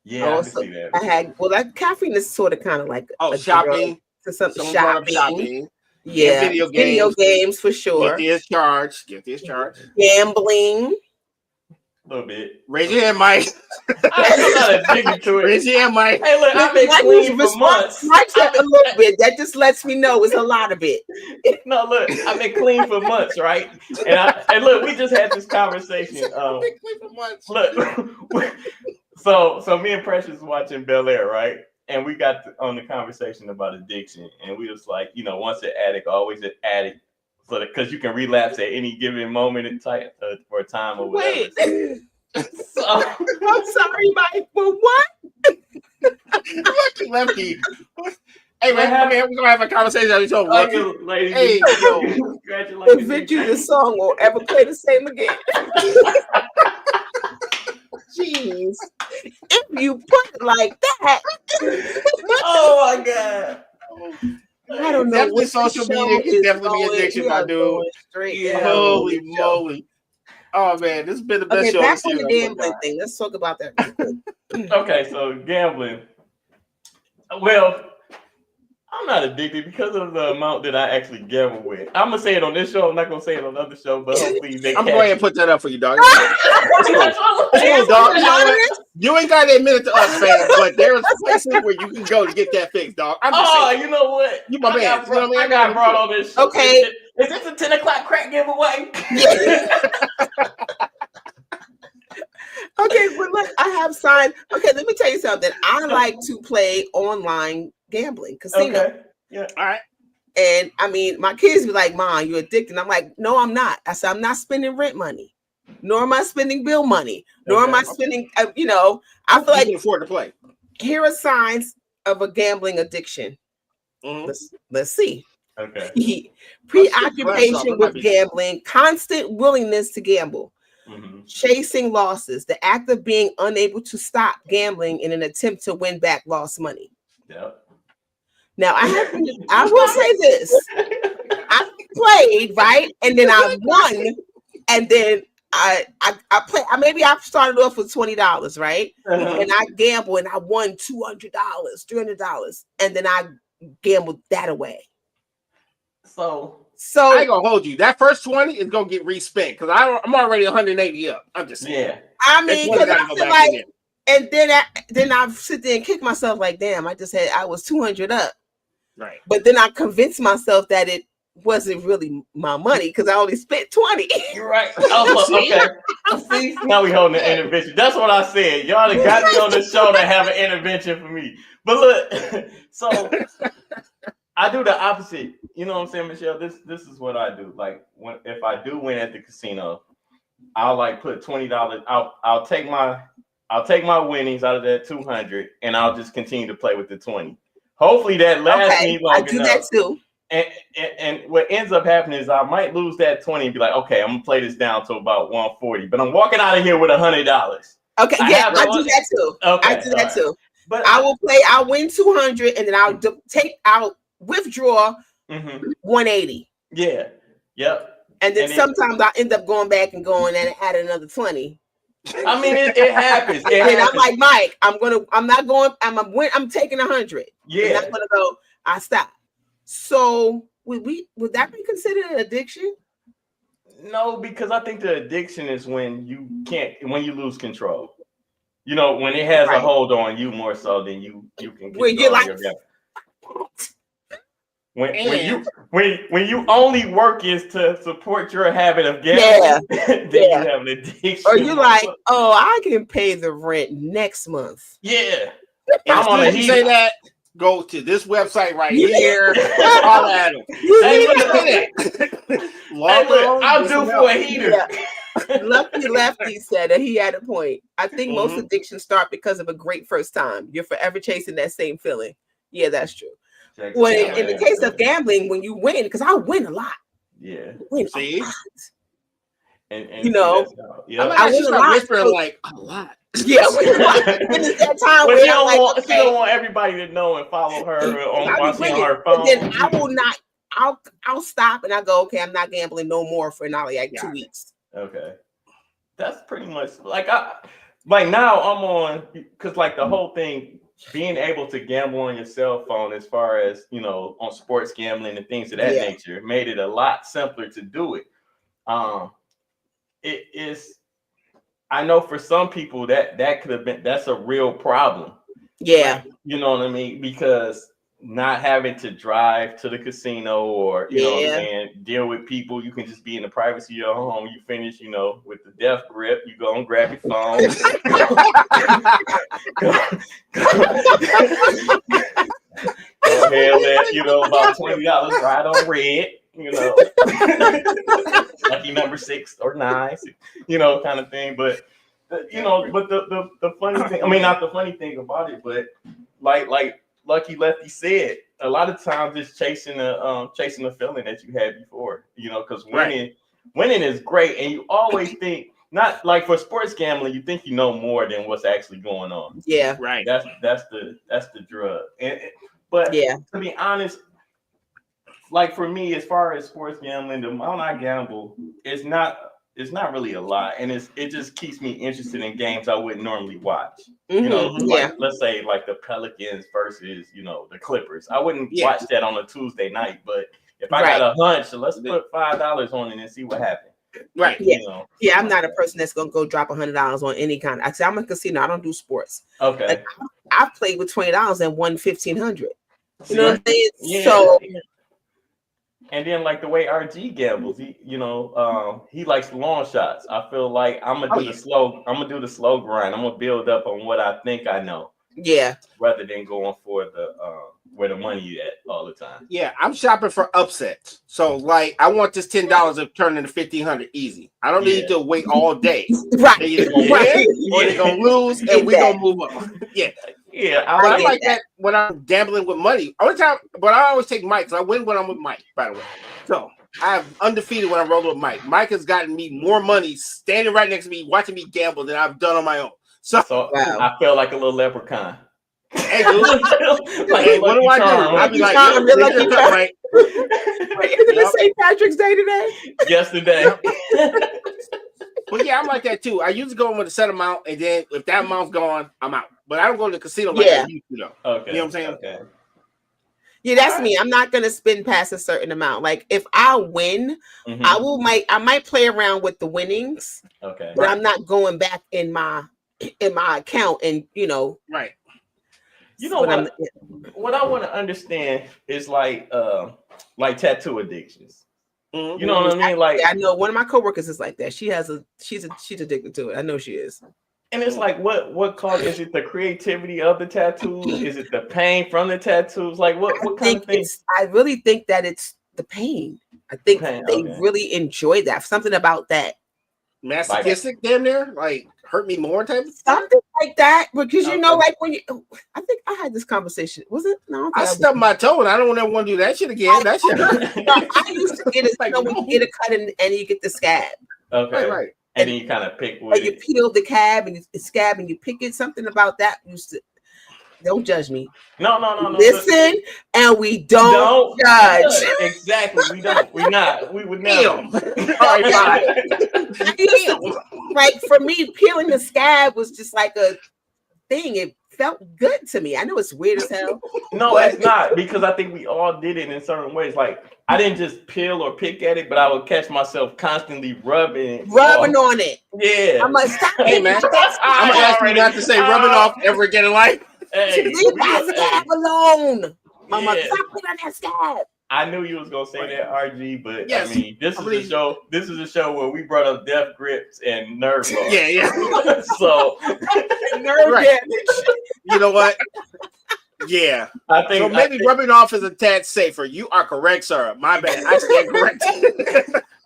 Yeah, also, I can see that. I had that caffeine is sort of kind of like shopping. To something shopping. Yeah, and video games for sure. Get this charge. Gambling. A little bit. Raise your hand, Mike. I'm not addicted to it. Raise your hand, Mike. Hey, look, I've been clean for months. Mike's a little bit. That just lets me know it's a lot of it. No, look, I've been clean for months, right? And look, we just had this conversation. I've been clean for months. Look, so me and Precious watching Bel Air, right? And we got on the conversation about addiction, and we was like, once an addict, always an addict. So because you can relapse at any given moment in time or time or whatever. Wait. So, I'm sorry, Mike. But what? Lefty. Hey man, we're gonna have a conversation at each other. Hey, yo, congratulations. If the song will ever play the same again. Jeez. If you put it like that. Oh my God. I don't know. Definitely social media can definitely be addiction, my dude. Holy moly. Oh man, this has been the best show. Back on the gambling thing. Let's talk about that. Okay, so gambling. Well, I'm not addicted because of the amount that I actually gamble with. I'm gonna say it on this show. I'm not gonna say it on other show, but hopefully they. I'm going to put that up for you, dog. Dog. You ain't got to admit it to us, fans, but there's places where you can go to get that fixed, dog. I'm just saying. You know what? You my man. I got brought on this show. Okay. Is this a 10 o'clock crack giveaway? Okay, but look, I have signed. Okay, let me tell you something. I like to play online gambling, casino. Okay. Yeah. All right. And I mean, my kids be like, "Mom, you're addicted." I'm like, "No, I'm not." I said, "I'm not spending rent money, nor am I spending bill money, nor am I spending." I feel like you can afford to play. Here are signs of a gambling addiction. Mm-hmm. Let's see. Okay. Preoccupation with gambling, constant willingness to gamble. Mm-hmm. Chasing losses, the act of being unable to stop gambling in an attempt to win back lost money. Yep. Now I will say this: I played right, and then I won, and then I played. Maybe I started off with $20, right, and I gambled and I won $200, $300, and then I gambled that away. So So I ain't gonna hold you. That first 20 is gonna get respent because I'm already 180 up. I'm just saying. Yeah. I mean, because I feel like, and then I sit there and kick myself like, damn, I was 200 up. Right. But then I convinced myself that it wasn't really my money because I only spent 20. You're right. Okay. See, now we holding an intervention. That's what I said. Y'all done got me on the show to have an intervention for me. But look, so I do the opposite. You know what I'm saying, Michelle? This is what I do. Like if I do win at the casino, I'll like put $20. I'll take my winnings out of that 200 and I'll just continue to play with the 20. Hopefully that lasts me long enough. I do that too. And what ends up happening is I might lose that 20 and be like, okay, I'm gonna play this down to about 140, but I'm walking out of here with $100. Okay, I do that too. Okay, I do that too. But I'll win 200 and then I'll withdraw 180. Yeah. Yep. And then sometimes I end up going back and add another 20. I mean, it happens. And I'm like, Mike, I'm taking 100. Yeah. And I'm gonna go. I stop. So would that be considered an addiction? No, because I think the addiction is when you lose control. You know, when it has a hold on you more so than you can control your when you only work is to support your habit of gambling, then you have an addiction. Or you like, oh, I can pay the rent next month. Yeah. I'm on a heat. Say that. Go to this website right here. All at them. I'm due for a heater. Yeah. Lucky Lefty said that he had a point. I think most addictions start because of a great first time. You're forever chasing that same feeling. Yeah, that's true. Well, in the case of gambling, when you win, because I win a lot. Yeah. See? And you know, I win a lot. Whispering like a lot. Yeah, when it's that time where she don't want everybody to know and follow her on her phone. Then I will not. I'll stop and I go. Okay, I'm not gambling no more for another 2 weeks. Okay, that's pretty much like now I'm on because like the whole thing being able to gamble on your cell phone as far as on sports gambling and things of that nature made it a lot simpler to do it. It is. I know for some people that could have been that's a real problem. Yeah. You know what I mean? Because not having to drive to the casino or you know what I'm saying, deal with people, you can just be in the privacy of your home. You finish, with the death grip, you go and grab your phone. Go ahead, let about $20 ride on red. Lucky number 6 or 9, kind of thing. But but the funny thing, I mean, not the funny thing about it, but like Lucky Lefty said, a lot of times it's chasing the feeling that you had before, because winning is great, and you always think not like for sports gambling, you think you know more than what's actually going on. Yeah, right. That's the drug, but to be honest. Like for me, as far as sports gambling, the amount I gamble is not really a lot, and it just keeps me interested in games I wouldn't normally watch. Let's say like the Pelicans versus the Clippers. I wouldn't watch that on a Tuesday night, but if I got a hunch, so let's put $5 on it and see what happens. Right. Yeah. I'm not a person that's gonna go drop $100 on any kind. I'm a casino. I don't do sports. Okay. Like, I've played with $20 and won $1,500. You know what I'm saying? Yeah. So. And then like the way RG gambles, he likes long shots. I feel like I'm gonna do the slow grind. I'm gonna build up on what I think I know. Yeah. Rather than going for the where the money at all the time. Yeah, I'm shopping for upsets. So like I want this $10 to turn into $1,500 easy. I don't need to wait all day. Right. They're either gonna win or they're gonna lose, and we're gonna move on. Yeah. Yeah, I like that when I'm gambling with money. But I always take Mike because I win when I'm with Mike, by the way. So I'm undefeated when I'm rolling with Mike. Mike has gotten me more money standing right next to me, watching me gamble than I've done on my own. So I feel like a little leprechaun. Hey, dude. Hey, what do I do? I'll be like, right? Isn't it St. Patrick's Day today? Yesterday. But yeah, I'm like that too. I usually go in with a set amount, and then if that amount's gone, I'm out. But I don't go to the casino like I used to, though. Okay. You know what I'm saying? Okay. Yeah, that's me. I'm not gonna spend past a certain amount. Like if I win, I might play around with the winnings. Okay. But I'm not going back in my account and Right. You know what? What I want to understand is like tattoo addictions. You know what I mean? Like I know one of my coworkers is like that. She's addicted to it. I know she is. And it's like, what cause is it? The creativity of the tattoos? Is it the pain from the tattoos? Like what kind of thing? I really think that it's the pain. I think they really enjoy that. Something about that. Masochistic, damn near, like hurt me more type of something like that. Because like when I think I had this conversation. Was it? No, I stubbed my toe and I don't ever want to do that shit again. That shit hurt. I used to get it when you get a cut and you get the scab. Okay, right. And then you kind of pick with you peel the scab and you pick it. Something about that used to. Don't judge me. No. Listen, and we don't judge. Exactly, we don't. We're not. We would never. All right, fine. Like for me, peeling the scab was just like a thing. It felt good to me. I know it's weird as hell. No, it's not, because I think we all did it in certain ways. Like I didn't just peel or pick at it, but I would catch myself constantly rubbing on it. Yeah. I'm like, stop. Hey man, I'm gonna ask you not to say rubbing off ever again in life. Hey, leave that scab alone. I'm like, stop putting on that scab. I knew you was gonna say that, RG, but yes. I mean, this is a show where we brought up death grips and nerve loss. Yeah. nerve damage. You know what? Yeah. I think maybe rubbing off is a tad safer. You are correct, sir. My bad. I stand correct.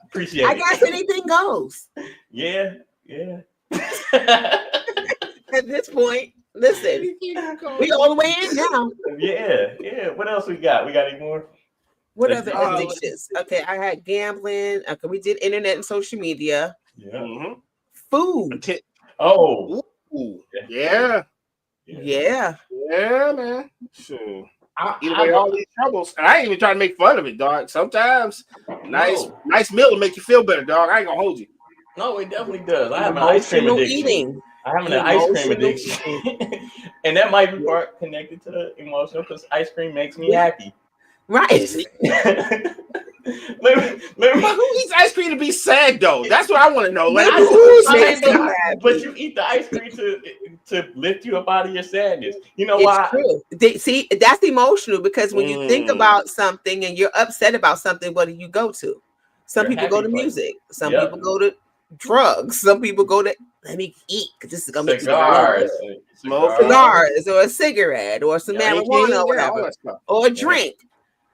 Appreciate it. I guess anything goes. Yeah. At this point, listen, we all the way in now. Yeah. What else we got? We got any more? What other addictions? Okay, I had gambling. Okay, we did internet and social media. Yeah. Food. Oh. Yeah. Yeah, man. Sure. Either way, all these troubles, and I ain't even trying to make fun of it, dog. Sometimes nice meal will make you feel better, dog. I ain't gonna hold you. No, it definitely does. I have an ice cream addiction. I have an ice cream addiction, and that might be part connected to emotional, because ice cream makes me happy. Right. Who eats ice cream to be sad though? That's what I want to know. Like, but you eat the ice cream to lift you up out of your sadness. You know why? True. See, that's emotional, because when you think about something and you're upset about something, what do you go to? Some people go to music. Some people go to drugs. Some people go to let me eat, because this is gonna make smoke cigars or a cigarette or some marijuana or whatever, or a drink.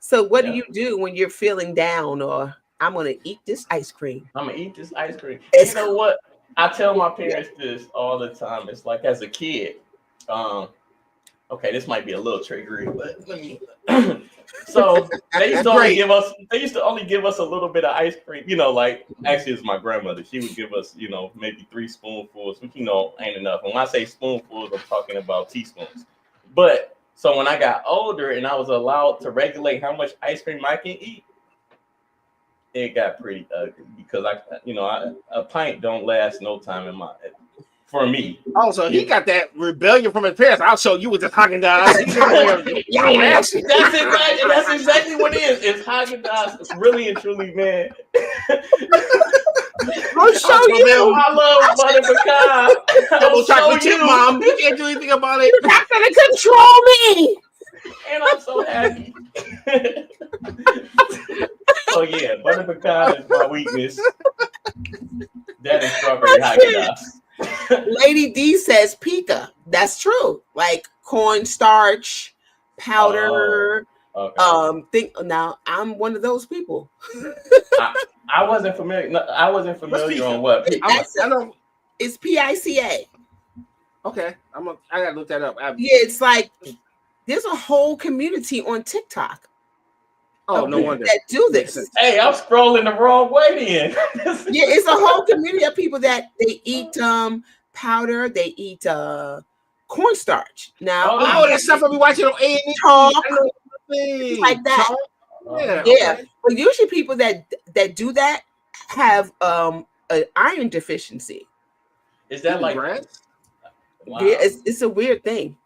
So what do you do when you're feeling down, or I'm going to eat this ice cream? I'm going to eat this ice cream. You know what? I tell my parents this all the time. It's like, as a kid, okay, this might be a little triggery, but let me. So they used to only give us a little bit of ice cream. You know, like, actually it's my grandmother. She would give us, maybe 3 spoonfuls, which, ain't enough. And when I say spoonfuls, I'm talking about teaspoons. But so when I got older and I was allowed to regulate how much ice cream I can eat, it got pretty ugly, because a pint don't last no time for me. Also, he got that rebellion from his parents. I'll show you with this Haagen-Dazs. That's exactly what it is. It's Haagen-Dazs, really and truly, man. I'll show you. I love butter pecan. Double chocolate chip, Mom. You can't do anything about it. You're not gonna control me. And I'm so happy. Oh yeah, butter pecan is my weakness. That is strawberry Haagen-Dazs. Lady D says pica. That's true. Like cornstarch, powder. Okay. Now I'm one of those people. I wasn't familiar. No, I wasn't familiar on what. I know it's PICA. Okay, I gotta look that up. Yeah, it's like there's a whole community on TikTok. Oh, no wonder that do this. Hey, I'm scrolling the wrong way then. Yeah, it's a whole community of people that they eat powder, they eat cornstarch. Now, that stuff I'll be watching on A&E talk like that. Yeah. Okay. But usually people that do that have an iron deficiency. Is that like grass? Wow. Yeah, it's a weird thing.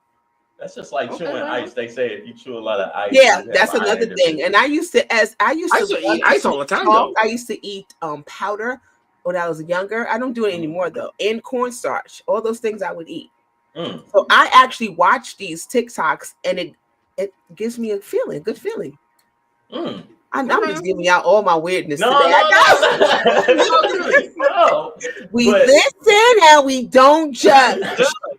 That's just like Okay, chewing well. ice. They say if you chew a lot of ice, Yeah, you have that's an another iron thing. And I used to eat ice all the time, chalk. though. I used to eat powder when I was younger. I don't do it anymore though. And cornstarch, all those things I would eat. Mm. So I actually watch these TikToks, and it gives me a good feeling. Mm. I'm just giving y'all all my weirdness No, today. no. We But- listen and we don't judge.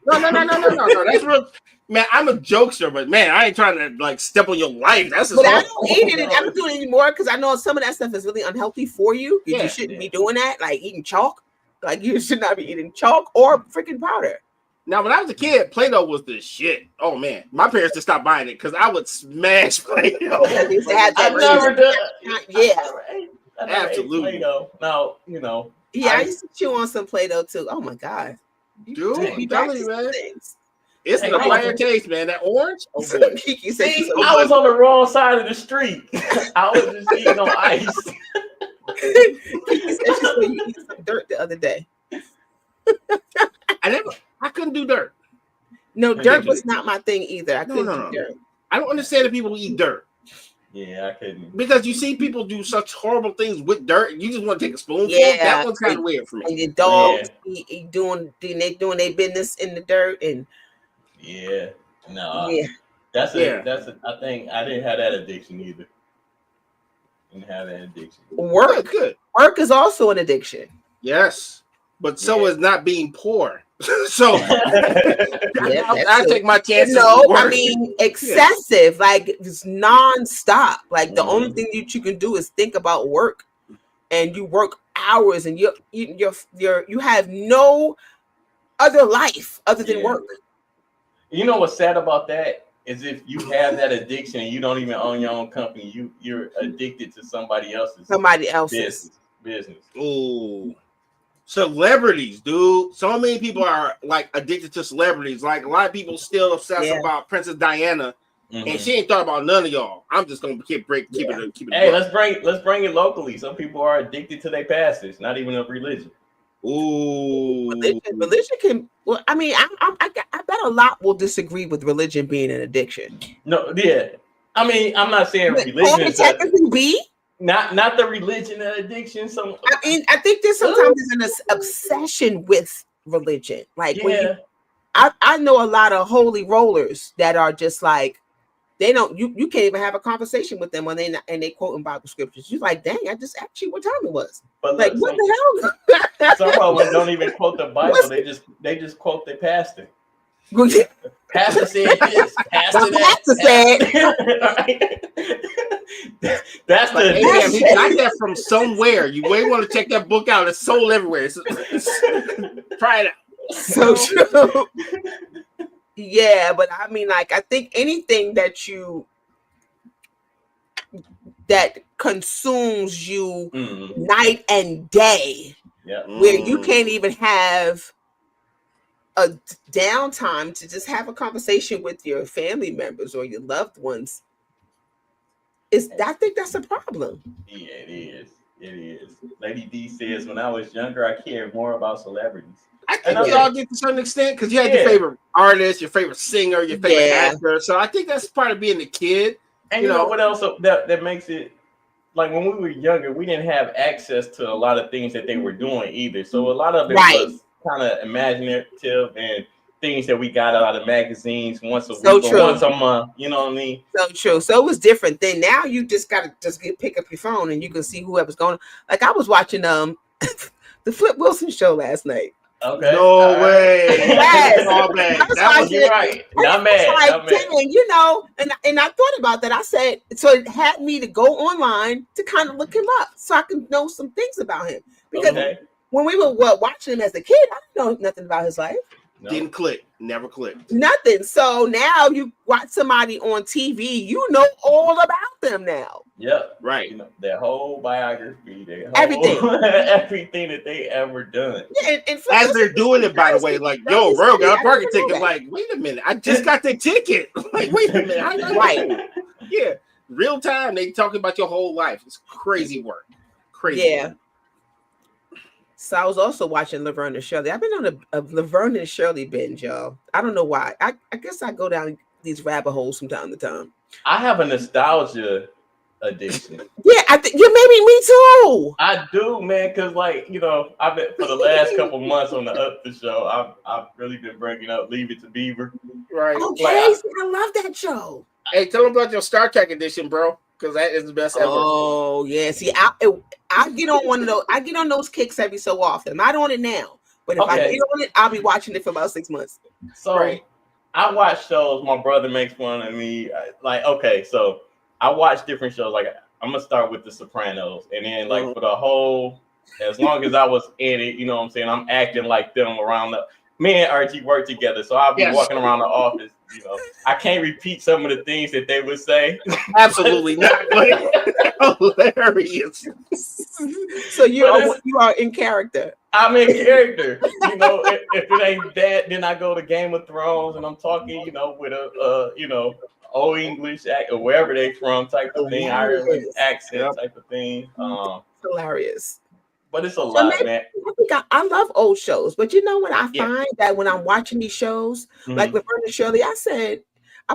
No. That's real. Man, I'm a jokester, but man, I ain't trying to like step on your life. That's just But I don't eat it. I don't do it anymore because I know some of that stuff is really unhealthy for you. Yeah, You shouldn't be doing that, like eating chalk. Like you should not be eating chalk or freaking powder. Now, when I was a kid, Play-Doh was the shit. Oh man, my parents just stopped buying it because I would smash Play-Doh. Yeah, they used to have that. I've never done. Yeah, I never Absolutely. ate Play-Doh. Now, you know. yeah. I used to chew on some Play-Doh too. Oh my god, Dude, take me I'm back telling to you, some man. things. It's an Hey, acquired taste, man. That orange. Oh boy. Kiki said See, she's so I was on the wrong side of the street. I was just eating on ice. Kiki said she saw you eat some dirt the other day. I couldn't do dirt. No, dirt was not my thing either. I couldn't No. do dirt. I don't understand if people eat dirt. Yeah, I couldn't. Because you see people do such horrible things with dirt, and you just want to take a spoonful. Yeah, That one's kind of weird for me. And your dogs doing their business in the dirt, and Yeah, no. yeah, That's I think I didn't have that addiction either. Didn't have that addiction. Good. Work is also an addiction. Yes, but so is not being poor. So I take my chances. I mean, excessive, like it's nonstop. Like the only thing that you can do is think about work, and you work hours, and you have no other life other than work. You know what's sad about that is if you have that addiction and you don't even own your own company, you're addicted to somebody else's business. Ooh. Celebrities, dude. So many people are like addicted to celebrities. Like a lot of people still obsessed about Princess Diana, and she ain't thought about none of y'all. I'm just gonna keep it. Hey, let's bring it locally. Some people are addicted to their pastors, not even of religion. Ooh, religion can. Well, I mean, I bet a lot will disagree with religion being an addiction. No, yeah. I mean, I'm not saying religion is technically be. Not the religion and addiction. I mean, I think there's sometimes an obsession with religion. Like when I know a lot of holy rollers that are just like they don't. You can't even have a conversation with them when they quoting Bible scriptures. You're like, dang, I just asked you what time it was. But like, what the hell? Some of them don't even quote the Bible. They just quote their pastor. Pastor said this. Pastor said. That's the damn. He got that from somewhere. You may want to check that book out. It's sold everywhere. Try it out. So true. Yeah, but I mean, like, I think anything that consumes you night and day, where you can't even have a downtime to just have a conversation with your family members or your loved ones, I think that's a problem. Yeah, it is. It is. Lady D says, when I was younger, I cared more about celebrities. I think we all did to a certain extent because you had your favorite artist, your favorite singer, your favorite actor. So I think that's part of being a kid. And you know what else that makes it, like when we were younger, we didn't have access to a lot of things that they were doing either. So a lot of it was kind of imaginative and things that we got out of magazines once a week or once a month. You know what I mean? So true. So it was different then. Now you just gotta pick up your phone and you can see whoever's going. Like I was watching the Flip Wilson show last night. Okay. No way. Yes. That was right. Not mad. Like, dang, you know, and I thought about that. I said, so it had me to go online to kind of look him up so I can know some things about him. Because when we were watching him as a kid, I didn't know nothing about his life. No. Didn't click. Never clicked. Nothing. So now you watch somebody on TV, you know all about them now. Yep. Right. You know, their whole biography, everything that they ever done. Yeah, and as they're doing it, by the way, like, yo, bro, got a parking ticket. Like, wait a minute, I just got the ticket. Like, wait a minute. Right. Yeah. Real time, they talking about your whole life. It's crazy work. Crazy. Yeah. Work. So I was also watching Laverne and Shirley. I've been on a Laverne and Shirley binge, y'all. I don't know why. I guess I go down these rabbit holes from time to time. I have a nostalgia addiction. Yeah, I think you maybe me too. I do, man, because like I've been for the last couple months on the show. I've really been bringing up Leave It to Beaver. Right. Okay, Like, I love that show. Hey, tell them about your Star Trek edition, bro, because that is the best ever. Oh yeah, see, I get on one of those. I get on those kicks every so often. I'm not on it now, but if I get on it, I'll be watching it for about 6 months. So I watch shows. My brother makes fun of me. So I watch different shows. Like I'm gonna start with The Sopranos, and then like for the whole, as long as I was in it, you know what I'm saying, I'm acting like them around the. Me and RG work together, so I'll be walking around the office. I can't repeat some of the things that they would say. Absolutely not. Hilarious. So you are in character. I'm in character. If it ain't that, then I go to Game of Thrones and I'm talking, with a old English or wherever they from type of thing, Ireland accent type of thing. Hilarious. But it's a lot, man. I love old shows, but you know what I find that when I'm watching these shows, like with Laverne and Shirley, I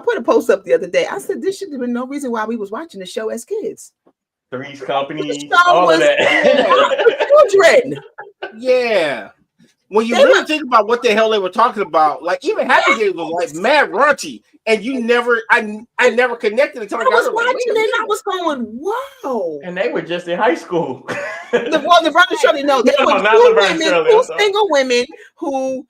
put a post up the other day. I said this should have been no reason why we was watching the show as kids. Three's Company, all of that. Children. Yeah. When you really think about what the hell they were talking about, like even Happy Days was like mad raunchy, and I never connected until I was watching it. I was going, whoa! And they were just in high school. The brother Shirley, no, they were two single women who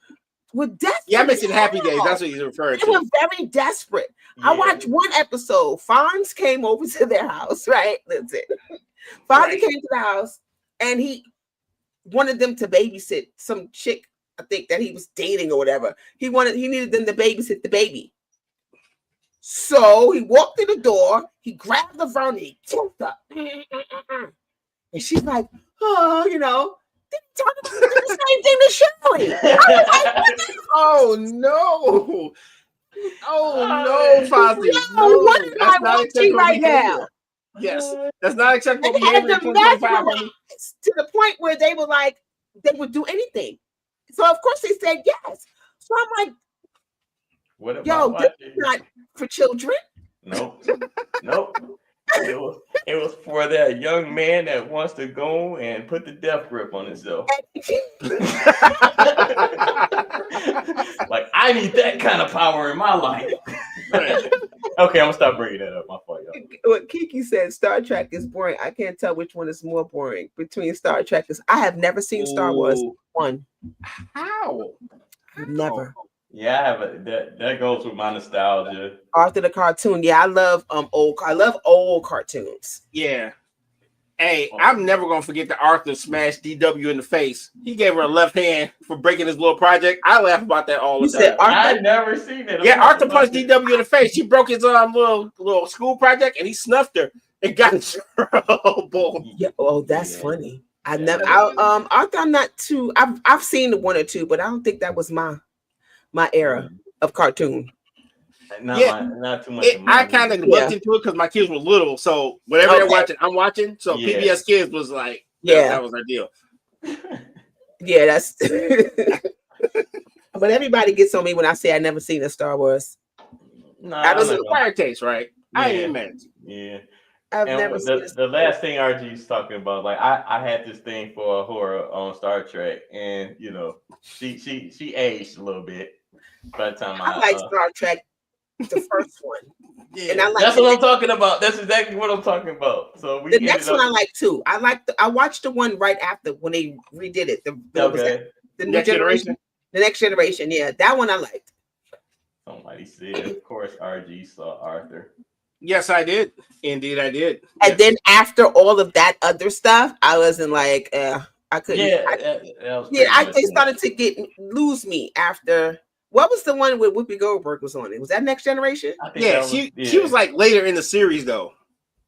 were desperate. Yeah, I mentioned Happy Days. That's what he's referring to. They were very desperate. Yeah. I watched one episode. Fonz came over to their house, right? That's it. Fonz came to the house, and he wanted them to babysit some chick, I think, that he was dating or whatever. He needed them to babysit the baby. So he walked through the door, he grabbed Laverne, he killed her. And she's like, oh, the same thing to Shirley. I was like, oh no. Oh no, Fozzie. No, what am I watching right now? Yes, that's not acceptable behavior. To the point where they were like, they would do anything. So of course they said yes. So I'm like, this is not for children. Nope. It was for that young man that wants to go and put the death grip on himself. Like, I need that kind of power in my life. Okay, I'm gonna stop bringing that up. My fault, y'all. What Kiki said, Star Trek is boring. I can't tell which one is more boring between Star Trek. I have never seen Star Wars 1. How? Never. Yeah, I have that goes with my nostalgia. Arthur the cartoon. Yeah, I love old cartoons. Yeah. Hey, I'm never gonna forget that Arthur smashed DW in the face. He gave her a left hand for breaking his little project. I laugh about that all the time. I never seen it. Yeah, Arthur punched DW in the face. She broke his little school project and he snuffed her and got in trouble. Yeah, that's funny. Arthur, I'm not too. I've seen 1 or 2, but I don't think that was my era of cartoon. Not too much. I kind of looked into it because my kids were little, so whatever they're watching, I'm watching. So PBS Kids was like, that was our deal. Yeah, that's. But everybody gets on me when I say I never seen a Star Wars. No, I was an acquired taste, right? Yeah. I ain't mad. Yeah. I've never seen the last thing RG's talking about, like I had this thing for a horror on Star Trek, and she aged a little bit by the time I like Star Trek, the first one. Yeah, and that's what I'm talking about. That's exactly what I'm talking about. So the next one I like too. I watched the one right after when they redid it. The Next Generation. The Next Generation, yeah, that one I liked. Somebody said, of course, RG saw Arthur. Yes, I did. Indeed, I did. And then after all of that other stuff, I wasn't like, I couldn't. They started to lose me after. What was the one with Whoopi Goldberg was on it? Was that Next Generation? Yeah, she was like later in the series though.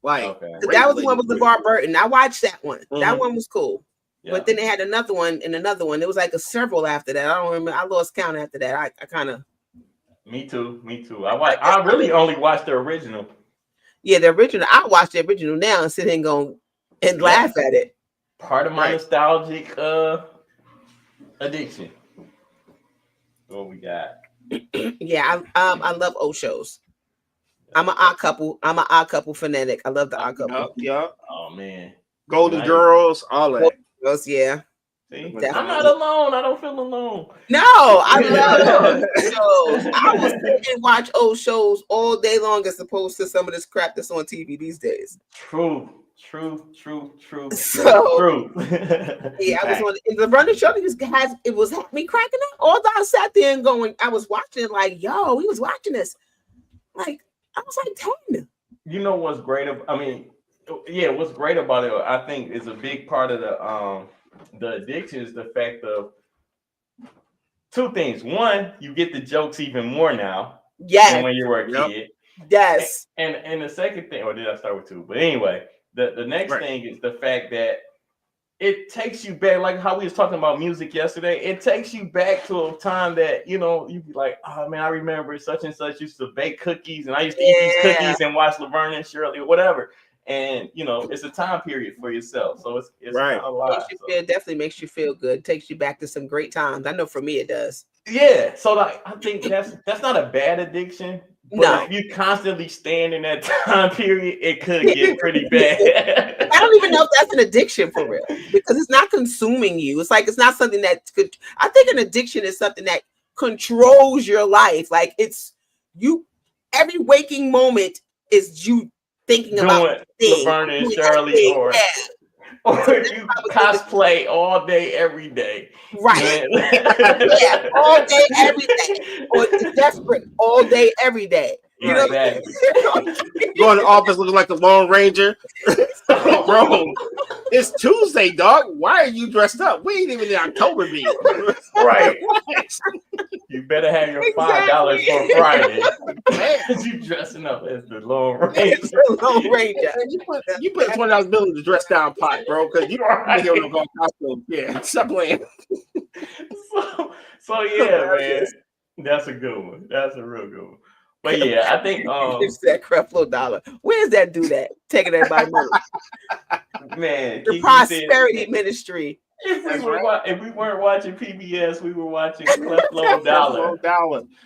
Like that was the one with LeVar Burton. I watched that one. Mm-hmm. That one was cool. Yeah. But then they had another one and another one. It was like a several after that. I don't remember. I lost count after that. I kind of. Me too. I really only watched the original. Yeah, the original. I watch the original now and sit here and laugh at it. Part of my nostalgic addiction. What we got? Yeah, I love old shows. I'm an odd couple. I'm an odd couple fanatic. I love the odd couple. Yeah. Oh man, Golden Nice. Girls, all that. Girls, yeah. See, I'm Definitely. not alone. I don't feel alone. No, I love old shows. I will sit and watch old shows all day long as opposed to some of this crap that's on TV these days. True. So, True. Yeah, I was on the running show. It was had me cracking up. Although I sat there and going, I was watching it like, yo, we was watching this. Like, I was like 10. You know what's great? What's great about it, I think, is a big part of the addiction is the fact of two things. One, you get the jokes even more now than when you were a kid. Yes. And the second thing, or did I start with two? But anyway, the next thing is the fact that it takes you back, like how we was talking about music yesterday. It takes you back to a time that, you know, you'd be like, oh man, I remember such and such used to bake cookies, and I used to eat these cookies and watch Laverne and Shirley or whatever. And you know, it's a time period for yourself. So it's right. Kind of live, definitely makes you feel good. Takes you back to some great times. I know for me it does. Yeah. So like I think that's not a bad addiction. But if you constantly stand in that time period, it could get pretty bad. I don't even know if that's an addiction for real, because it's not consuming you. It's like it's not something that could. I think an addiction is something that controls your life. Like it's you. Every waking moment is you thinking about Laverne and Shirley, or you cosplay all day, every day. Right. Yeah, all day, every day. Or desperate all day, every day. You know? Exactly. Going to the office looking like the Lone Ranger. Bro, it's Tuesday, dog. Why are you dressed up? We ain't even in October meeting. Right. You better have your $5 for Friday. Because you dressing up as the Lone Ranger. Lone Ranger. You put a $20 bill in the dress down pot, bro, because you don't know go costume. Yeah, stop playing. So yeah, man. That's a good one. That's a real good one. But yeah, I think it's that Creflo Dollar. Where's that do that? Taking everybody money. Man, the prosperity ministry. If we weren't watching PBS, we were watching Creflo Dollar.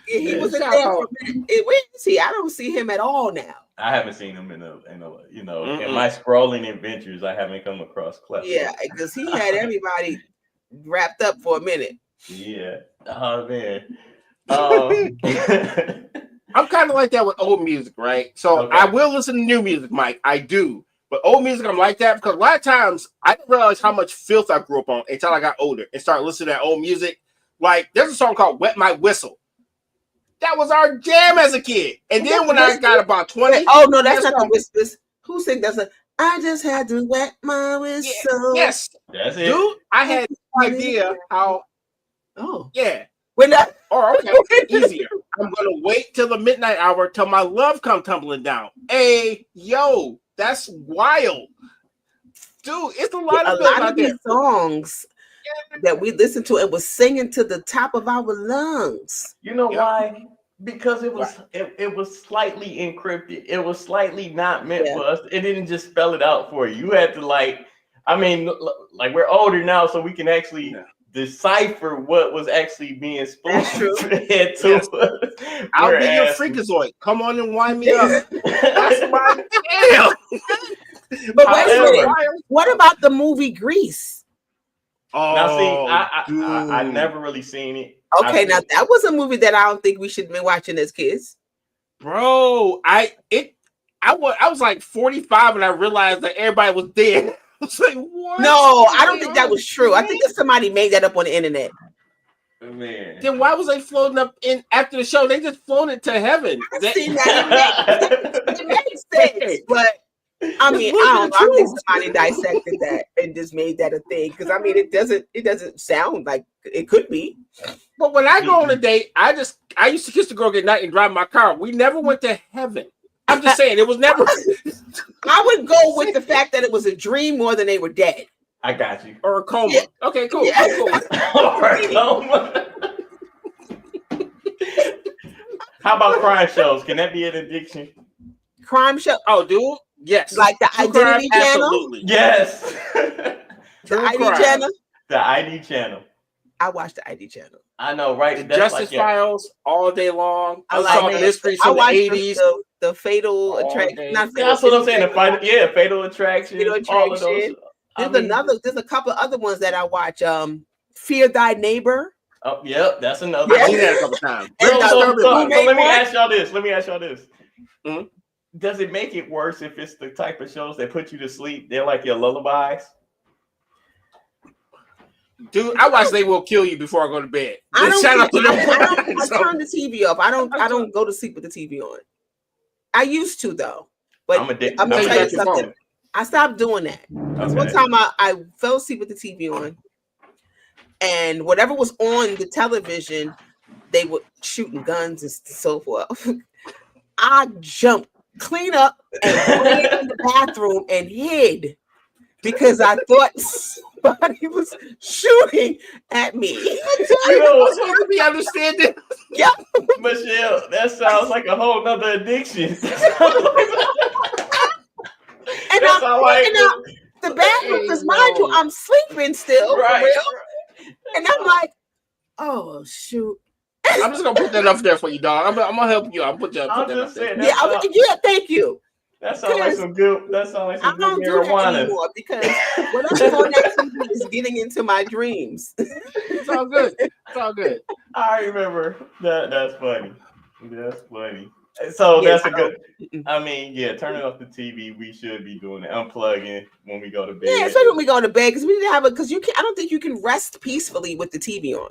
Yeah, he was in there for a minute. Where is he? I don't see him at all now. I haven't seen him in my scrolling adventures. I haven't come across Creflo. Yeah, because he had everybody wrapped up for a minute. Yeah. Oh man. I'm kind of like that with old music, right? So I will listen to new music, Mike. I do. But old music, I'm like that because a lot of times I didn't realize how much filth I grew up on until I got older and started listening to that old music. Like, there's a song called Wet My Whistle. That was our jam as a kid. And then when I got about 20. Oh, no, that's not the Whispers. Who sing that? I just had to wet my whistle. Yes. That's it. Dude, I had no idea how. Oh. Yeah. When that. Oh, okay. Easier. I'm going to wait till the midnight hour till my love come tumbling down. Hey, yo. That's wild, dude. It's a lot of these songs that we listened to and was singing to the top of our lungs. You know why? Because it was slightly encrypted. It was slightly not meant for us. It didn't just spell it out for you. You had to like we're older now, so we can actually decipher what was actually being spoken to us. I'll be your freakazoid. Come on and wind me up. That's my damn. But wait a minute. What about the movie Grease? Oh, now see, I never really seen it. Okay, now that was a movie that I don't think we should have been watching as kids. Bro, I was like 45 and I realized that everybody was dead. I was like, what? No, I don't think that was true. I think that somebody made that up on the internet. Man. Then why was they floating up in after the show? They just floated to heaven. I've seen that. It makes sense, but I mean, I don't know. I think somebody dissected that and just made that a thing. Because I mean, it doesn't sound like it could be. But when I go on a date, I used to kiss the girl at night and drive my car. We never went to heaven. I'm just saying, it was never. I would go with the fact that it was a dream more than they were dead. I got you. Or a coma. Yeah. Okay, cool. Yeah. Cool. Or a coma. How about crime shows? Can that be an addiction? Crime show? Oh, dude. Yes. Like the True Identity crime, Channel? Absolutely. Yes. The ID Channel? The ID Channel. I watched the ID Channel. I know, right? The That's Justice like, Files all day long. I Unsolved like mysteries I from the watched 80s. the Fatal All Attraction. day. Not Fatal, that's what I'm saying. Attraction. Fatal Fatal Attraction, all of those. Attraction. There's a couple other ones that I watch. Fear Thy Neighbor. Oh, yep, that's another I've one. seen that a couple times. And Real So disturbing. let me ask y'all this. Mhm. Does it make it worse if it's the type of shows that put you to sleep? They're like your lullabies. Dude, I watch They Will Kill You before I go to bed. I don't. Shout out to them. I turn the TV off. I don't go to sleep with the TV on. I used to though, but I'm addicted. I'm gonna Tell tell you you about your something. phone. I stopped doing that. Okay. One time I fell asleep with the TV on, and whatever was on the television, they were shooting guns and so forth. I jumped clean up and ran in the bathroom and hid because I thought somebody was shooting at me. You know what's supposed to be understanding? Yeah. Michelle, that sounds like a whole nother addiction. And That's I'm how I picking up the bathroom because mind you, I'm sleeping still, for Right. real. And I'm like, oh shoot. I'm just gonna put that up there for you, dog. I'm gonna help you. I'm put that I'm up just there. saying. Yeah, thank you. That sounds like some good. That sounds like I some don't good do that marijuana. anymore because whatever's on that TV is getting into my dreams. It's all good. It's all good. I remember that. That's funny. That's funny. So Yeah, that's a good. I mean, yeah, turning off the TV. We should be doing it. Unplugging when we go to bed. Yeah, especially when we go to bed because we didn't have it because you can. I don't think you can rest peacefully with the TV on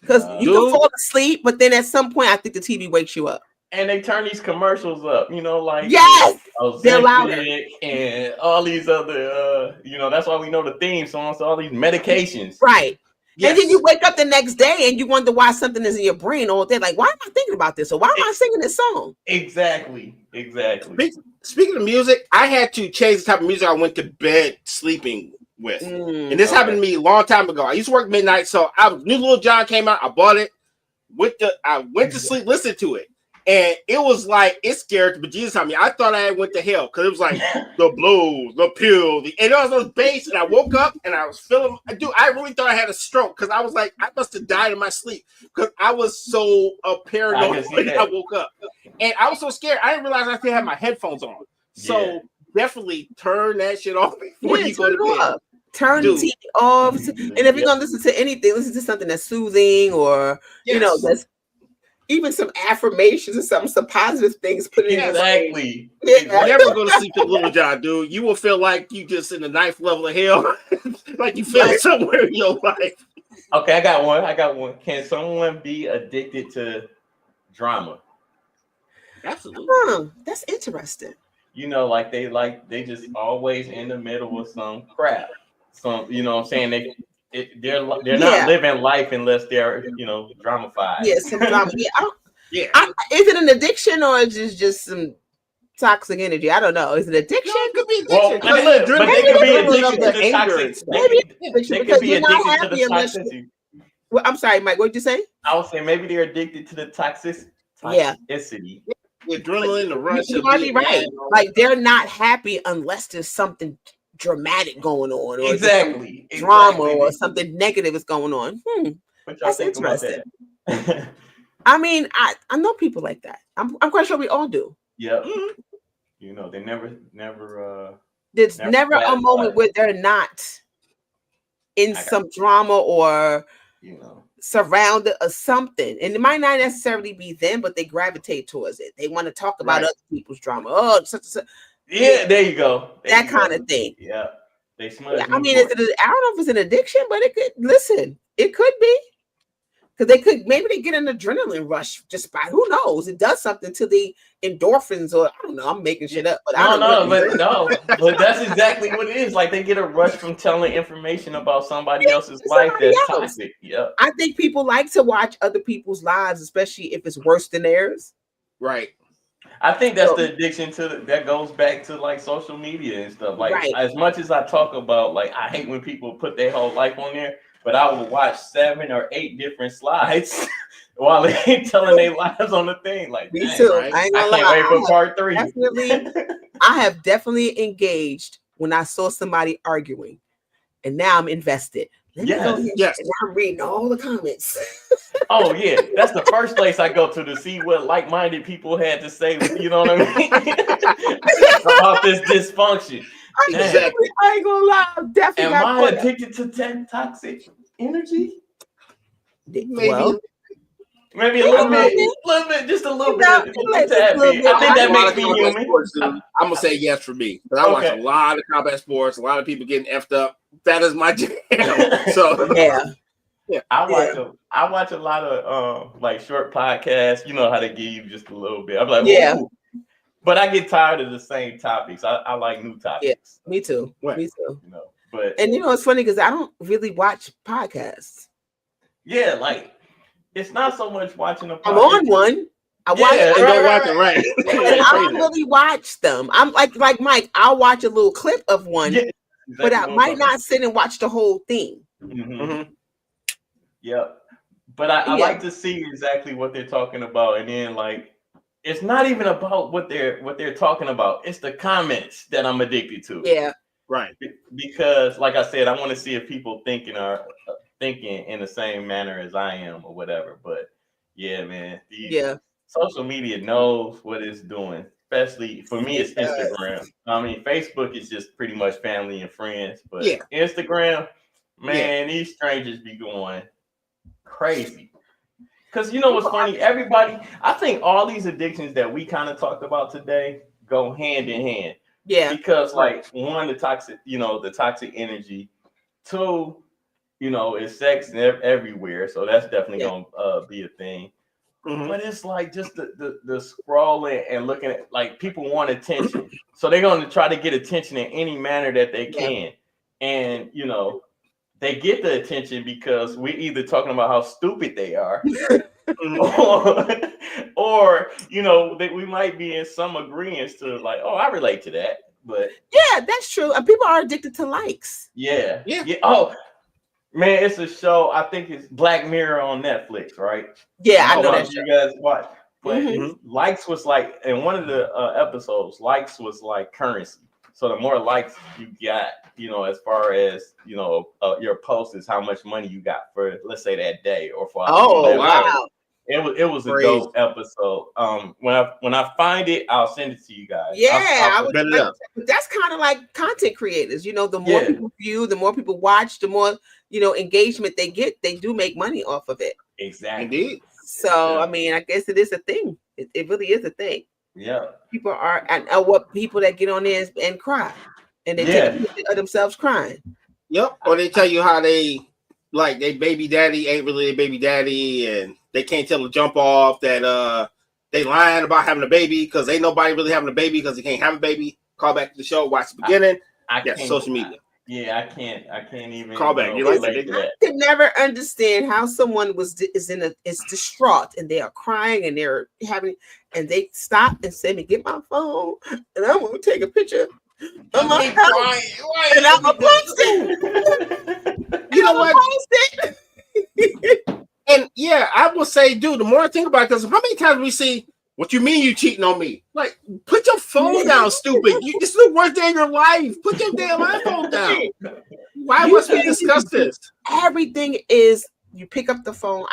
because you can fall asleep, but then at some point I think the TV wakes you up. And they turn these commercials up, you know, like yes, they're Ozempic louder and all these other, you know, that's why we know the theme songs, so all these medications, right? Yes. And then you wake up the next day and you wonder why something is in your brain all day. Like, why am I thinking about this? Or why am I singing this song? Exactly. Speaking of music, I had to change the type of music I went to bed sleeping with. And this happened to me a long time ago. I used to work midnight, so I knew Lil Jon came out. I bought it. I went to sleep, listened to it. And it was like, it scared the bejesus out of me. I thought I went to hell because it was like the blues, the pill, and it was on bass. And I woke up and I was feeling, I really thought I had a stroke because I was like, I must have died in my sleep because I was so paranoid when I woke up. And I was so scared. I didn't realize I still had my headphones on. So definitely turn that shit off before you go to bed. Turn the TV off. And if you're going to listen to anything, listen to something that's soothing or, you know, that's even some affirmations or some positive things put in exactly. Never go to sleep to Little John, dude. You will feel like you just in the ninth level of hell, like you feel somewhere in your life. Okay, I got one. Can someone be addicted to drama? Absolutely. That's interesting. You know, like they just always in the middle of some crap. Some, you know what I'm saying? They're not living life unless they're, you know, dramatified. Yeah, some drama. Is it an addiction or is it just some toxic energy? I don't know. Is it addiction? No, it could be addiction. Well, but they could be addicted to the toxic. They could be addicted to the toxicity. Well, I'm sorry, Mike. What did you say? I was saying maybe they're addicted to the toxicity. Adrenaline, the rush. You might be right. Like they're not happy unless there's something dramatic going on, or exactly drama or something negative is going on. That's interesting. That? I mean, I know people like that. I'm quite sure we all do. Yeah. You know, they never there's never a moment where they're not in some drama or, you know, surrounded or something. And it might not necessarily be them, but they gravitate towards it. They want to talk about other people's drama. Oh, such. Yeah, there you go. That kind of thing. Yeah. They smudge. Yeah, I mean, I don't know if it's an addiction, but it could be. Because maybe they get an adrenaline rush just by, who knows? It does something to the endorphins, or I don't know. I'm making shit up, but but that's exactly what it is. Like they get a rush from telling information about somebody else's life that's toxic. Yeah, I think people like to watch other people's lives, especially if it's worse than theirs. Right. I think that's the addiction that goes back to like social media and stuff. Like as much as I talk about, like I hate when people put their whole life on there. But I will watch 7 or 8 different slides while they ain't telling their lives on the thing. Like me too. Right? I can't wait for part 3. I have definitely engaged when I saw somebody arguing, and now I'm invested. Let me go here. Yes. And I'm reading all the comments. Oh yeah, that's the first place I go to see what like-minded people had to say. You know what I mean about this dysfunction. Exactly. I ain't gonna lie. I'm definitely Am I addicted to toxic energy? Well, maybe a little bit, just a little bit. Just a tad bit. I think that makes me human. I'm gonna say yes for me, because I watch a lot of combat sports. A lot of people getting effed up. That is my jam. So yeah. I watch a lot of like short podcasts. You know how they give you just a little bit. I'm like, ooh. But I get tired of the same topics. I like new topics. Yeah, me too. Right. Me too. You know, but it's funny because I don't really watch podcasts. Yeah, like it's not so much watching a podcast. I'm on one. I watch it, right. I don't really watch them. I'm like Mike, I'll watch a little clip of one, but I might not sit and watch the whole thing. Mm-hmm. Yep. But I like to see exactly what they're talking about, and then like it's not even about what they're talking about. It's the comments that I'm addicted to. Yeah. Right. Because like I said, I want to see if people thinking in the same manner as I am or whatever. But yeah, man. Social media knows what it's doing. Especially for me, it's Instagram. I mean, Facebook is just pretty much family and friends. But Instagram, man, these strangers be going crazy. Because you know what's funny? Everybody, I think all these addictions that we kind of talked about today go hand in hand. Yeah. Because like one, the toxic energy. Two, it's sex everywhere. So that's definitely gonna be a thing. Mm-hmm. But it's like just the scrolling and looking at, like, people want attention. So they're gonna try to get attention in any manner that they can. And they get the attention because we either talking about how stupid they are, or that we might be in some agreement to, like, oh, I relate to that. But that's true. And people are addicted to likes. Yeah. Oh man, it's a show. I think it's Black Mirror on Netflix, right? Yeah, I know that you guys watch. But likes was like, in one of the episodes, likes was like currency. So the more likes you got, as far as, your post is how much money you got for, let's say, that day or for. Oh, wow. It was a dope episode. When I find it, I'll send it to you guys. But that's kind of like content creators. The more people view, the more people watch, the more engagement they get. They do make money off of it. Exactly. Indeed. So I mean, I guess it is a thing. It really is a thing. Yeah. People are, and what people that get on there and cry, and they take a picture of themselves crying. Yep. Or they tell you how they baby daddy ain't really their baby daddy, and they can't tell the jump off that they lying about having a baby because ain't nobody really having a baby because they can't have a baby. Call back to the show, watch the beginning. Social media. I can't even call back. I could never understand how someone is distraught and they are crying and they're and they stop and say, "Me, get my phone and I'm gonna take a picture of my house and I'm gonna post it." You know what? And I will say, dude, the more I think about it, because how many times we see, "What you mean you cheating on me?" Like, put your phone down, stupid. This is the worst day of your life. Put your damn iPhone down. Why must we discuss this? Everything is, you pick up the phone.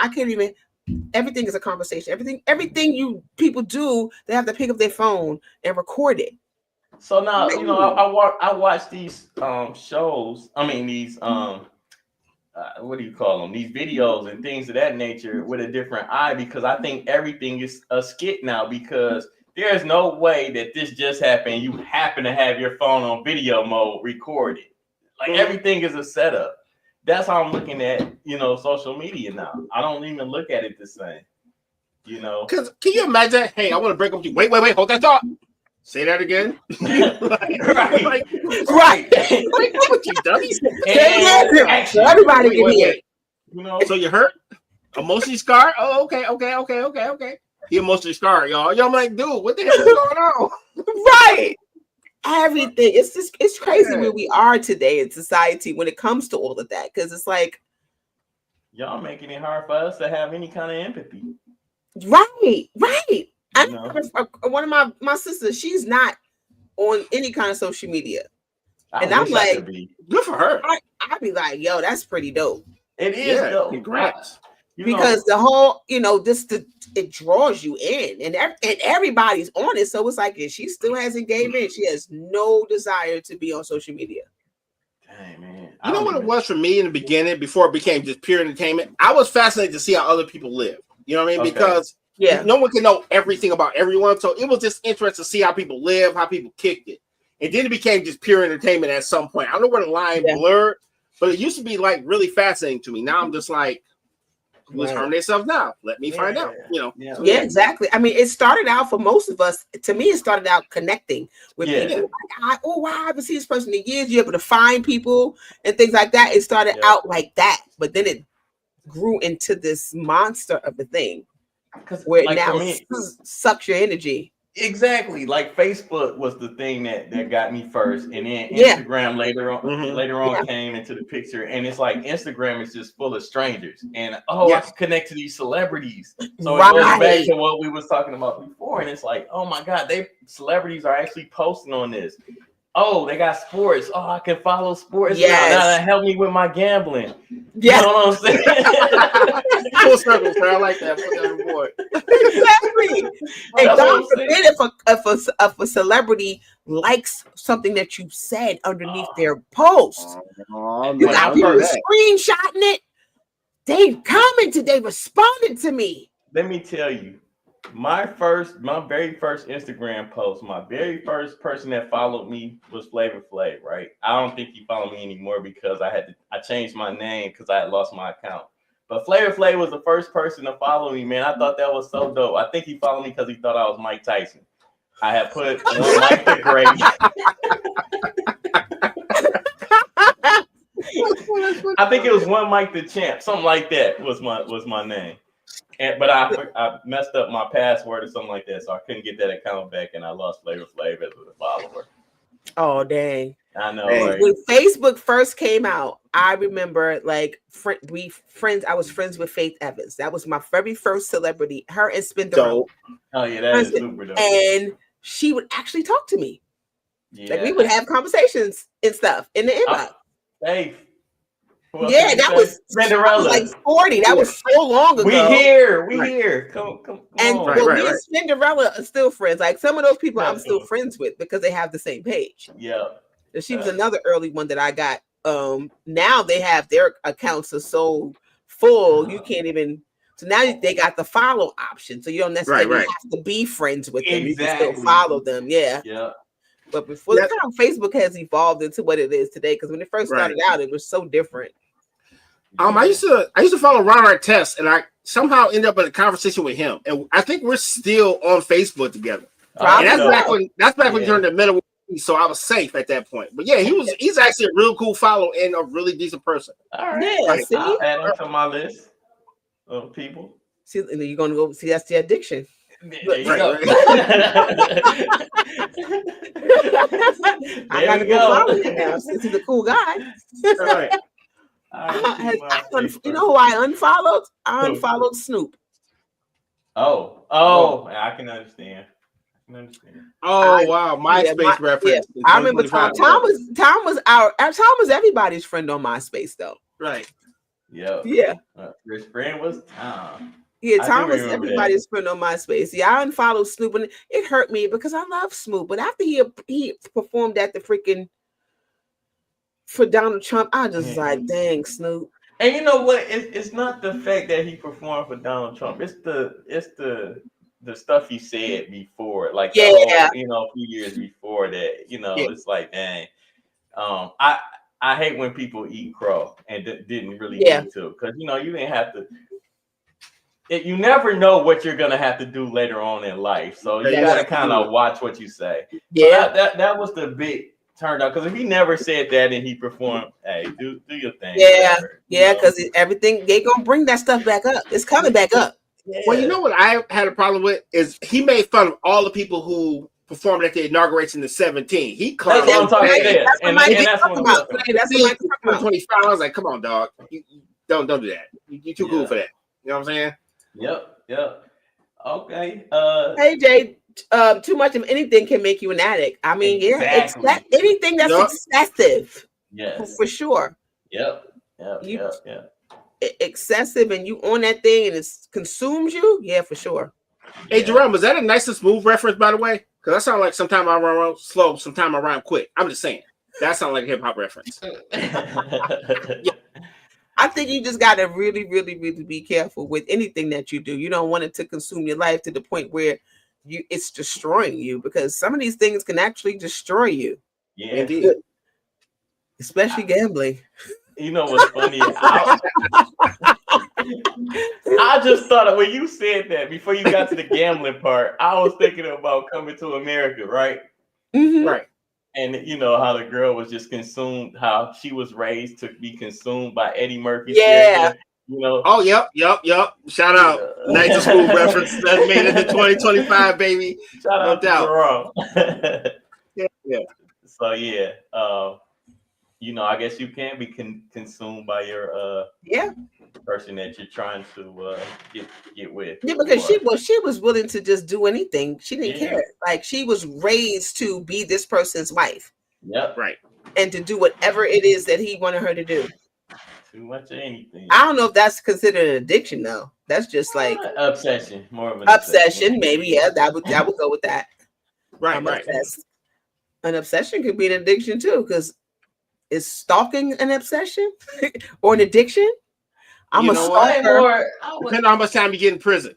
Everything is a conversation. Everything people do, they have to pick up their phone and record it. So now, I watch these shows. I mean, these what do you call them? These videos and things of that nature with a different eye, because I think everything is a skit now, because there's no way that this just happened. You happen to have your phone on video mode recorded. Like, everything is a setup. That's how I'm looking at, social media now. I don't even look at it the same, Because can you imagine? Hey, I want to break up with you. Wait, hold that thought. Say that again. Right. Wait, what you dummy? So everybody can hear. So you hurt? Emotionally scarred? Oh, okay. He emotionally scarred, y'all. I'm like, dude, what the hell is going on? Right. Everything. It's crazy where we are today in society when it comes to all of that. Because it's like, y'all making it hard for us to have any kind of empathy. Right. One of my sisters, she's not on any kind of social media. And I'm like, good for her. I'd be like, yo, that's pretty dope. It is dope. Congrats. Because the whole, it draws you in, and everybody's on it. So it's like, if she still hasn't gave in, she has no desire to be on social media. Dang, man. You know what it was for me in the beginning, before it became just pure entertainment? I was fascinated to see how other people live. You know what I mean? Okay. Because no one can know everything about everyone. So it was just interesting to see how people live, how people kicked it. And then it became just pure entertainment at some point. I don't know where the line blurred, but it used to be like really fascinating to me. Now I'm just like, who's harming themselves now? Let me find out. Yeah, exactly. I mean, it started out for most of us. To me, it started out connecting with people. Like, wow, I haven't seen this person in years. You're able to find people and things like that. It started out like that, but then it grew into this monster of a thing, where it now sucks your energy. Exactly. Like Facebook was the thing that got me first, and then Instagram later on came into the picture, and it's like Instagram is just full of strangers, and I can connect to these celebrities. So it goes back to what we was talking about before, and it's like, oh my God, celebrities are actually posting on this. Oh, they got sports. Oh, I can follow sports. Now that help me with my gambling. You know what I'm saying? Full circle, sir. I like that. Put that on board. Exactly. And God forbid if a celebrity likes something that you said underneath their post. You got people screenshotting it. They commented. They responded to me. Let me tell you. My very first Instagram post, my very first person that followed me was Flavor Flav, right? I don't think he followed me anymore because I changed my name because I had lost my account. But Flavor Flav was the first person to follow me, man. I thought that was so dope. I think he followed me because he thought I was Mike Tyson. I had put one Mike the Great. I think it was one Mike the Champ, something like that was my name. But I messed up my password or something like that, so I couldn't get that account back, and I lost Flavor Flav as a follower. Oh dang! I know. Right? When Facebook first came out, I remember like I was friends with Faith Evans. That was my very first celebrity. Her and Spinderella. Oh yeah, that is super dope. And she would actually talk to me. Yeah. Like we would have conversations and stuff in the inbox. Faith. Yeah, that was Spinderella. Like 40. That was so long ago. We here. Come and on. Me and Spinderella are still friends. Like some of those people I'm still friends with because they have the same page. Yeah. And she was another early one that I got. Now they have their accounts are so full, you can't even. So now they got the follow option. So you don't necessarily have to be friends with them. Exactly. You can still follow them. Yeah. Yeah. But before the time, Facebook has evolved into what it is today. Because when it first started out, it was so different. I used to follow Ron Artest, and I somehow ended up in a conversation with him, and I think we're still on Facebook together. And that's back when during the middle, so I was safe at that point. But yeah, he's actually a real cool follow and a really decent person. All right, I'll add him to my list of people. See, and you're gonna go see that's the addiction. There you go. I gotta go follow him now since he's a cool guy. Right. You know who I unfollowed? I unfollowed Snoop. Oh, I can understand. Oh wow, MySpace reference. Yeah. I remember Tom was everybody's friend on MySpace though. Right. Yeah. His friend was Tom. Yeah, Tom was everybody's friend on MySpace. Yeah, I unfollowed Snoop, and it hurt me because I love Snoop. But after he performed at the freaking for Donald Trump, I just was like, dang, Snoop. And you know what? It's not the fact that he performed for Donald Trump. It's the stuff he said before, like a few years before that. It's like, dang. I hate when people eat crow and didn't really need to, because you didn't have to. You never know what you're gonna have to do later on in life, so you gotta kind of watch what you say. Yeah, so that was the big turn out, because if he never said that and he performed, hey, do your thing. Yeah, because everything they gonna bring that stuff back up. It's coming back up. Yeah. Well, you know what I had a problem with is he made fun of all the people who performed at the inauguration in 2017. He clowned them. That's what I'm talking about. That's what I'm 25. I was like, come on, dog. You don't do that. You're too cool for that. You know what I'm saying? Yep. Okay. Hey Jay, too much of anything can make you an addict. I mean, anything that's excessive. Yes. For sure. Yep. Excessive, and you on that thing, and it consumes you. Yeah, for sure. Hey, Jerome, was that a nice and smooth reference, by the way? Because that sounds like sometime I rhyme slow, sometime I rhyme quick. I'm just saying. That sounds like a hip hop reference. Yeah. I think you just got to really, really, really be careful with anything that you do. You don't want it to consume your life to the point where it's destroying you, because some of these things can actually destroy you. Yeah, indeed. Especially gambling. You know what's funny? I just thought of when you said that before you got to the gambling part. I was thinking about Coming to America, right? Mm-hmm. Right. And you know how the girl was just consumed, how she was raised to be consumed by Eddie Murphy's character. You know. Oh, yep. Shout out. Nice and smooth reference that made it to 2025, baby. Shout out to Jerome. Yeah. So yeah, you know, I guess you can be consumed by your person that you're trying to get with. Yeah, because she was willing to just do anything. She didn't care. Like, she was raised to be this person's wife. Yep. Right. And to do whatever it is that he wanted her to do. Too much of anything. I don't know if that's considered an addiction, though. That's just like obsession, more of an obsession. Maybe, yeah, that would go with that. Right, obsessed. An obsession could be an addiction too, because is stalking an obsession or an addiction? I'm a stalker. Depending on how much time you get in prison.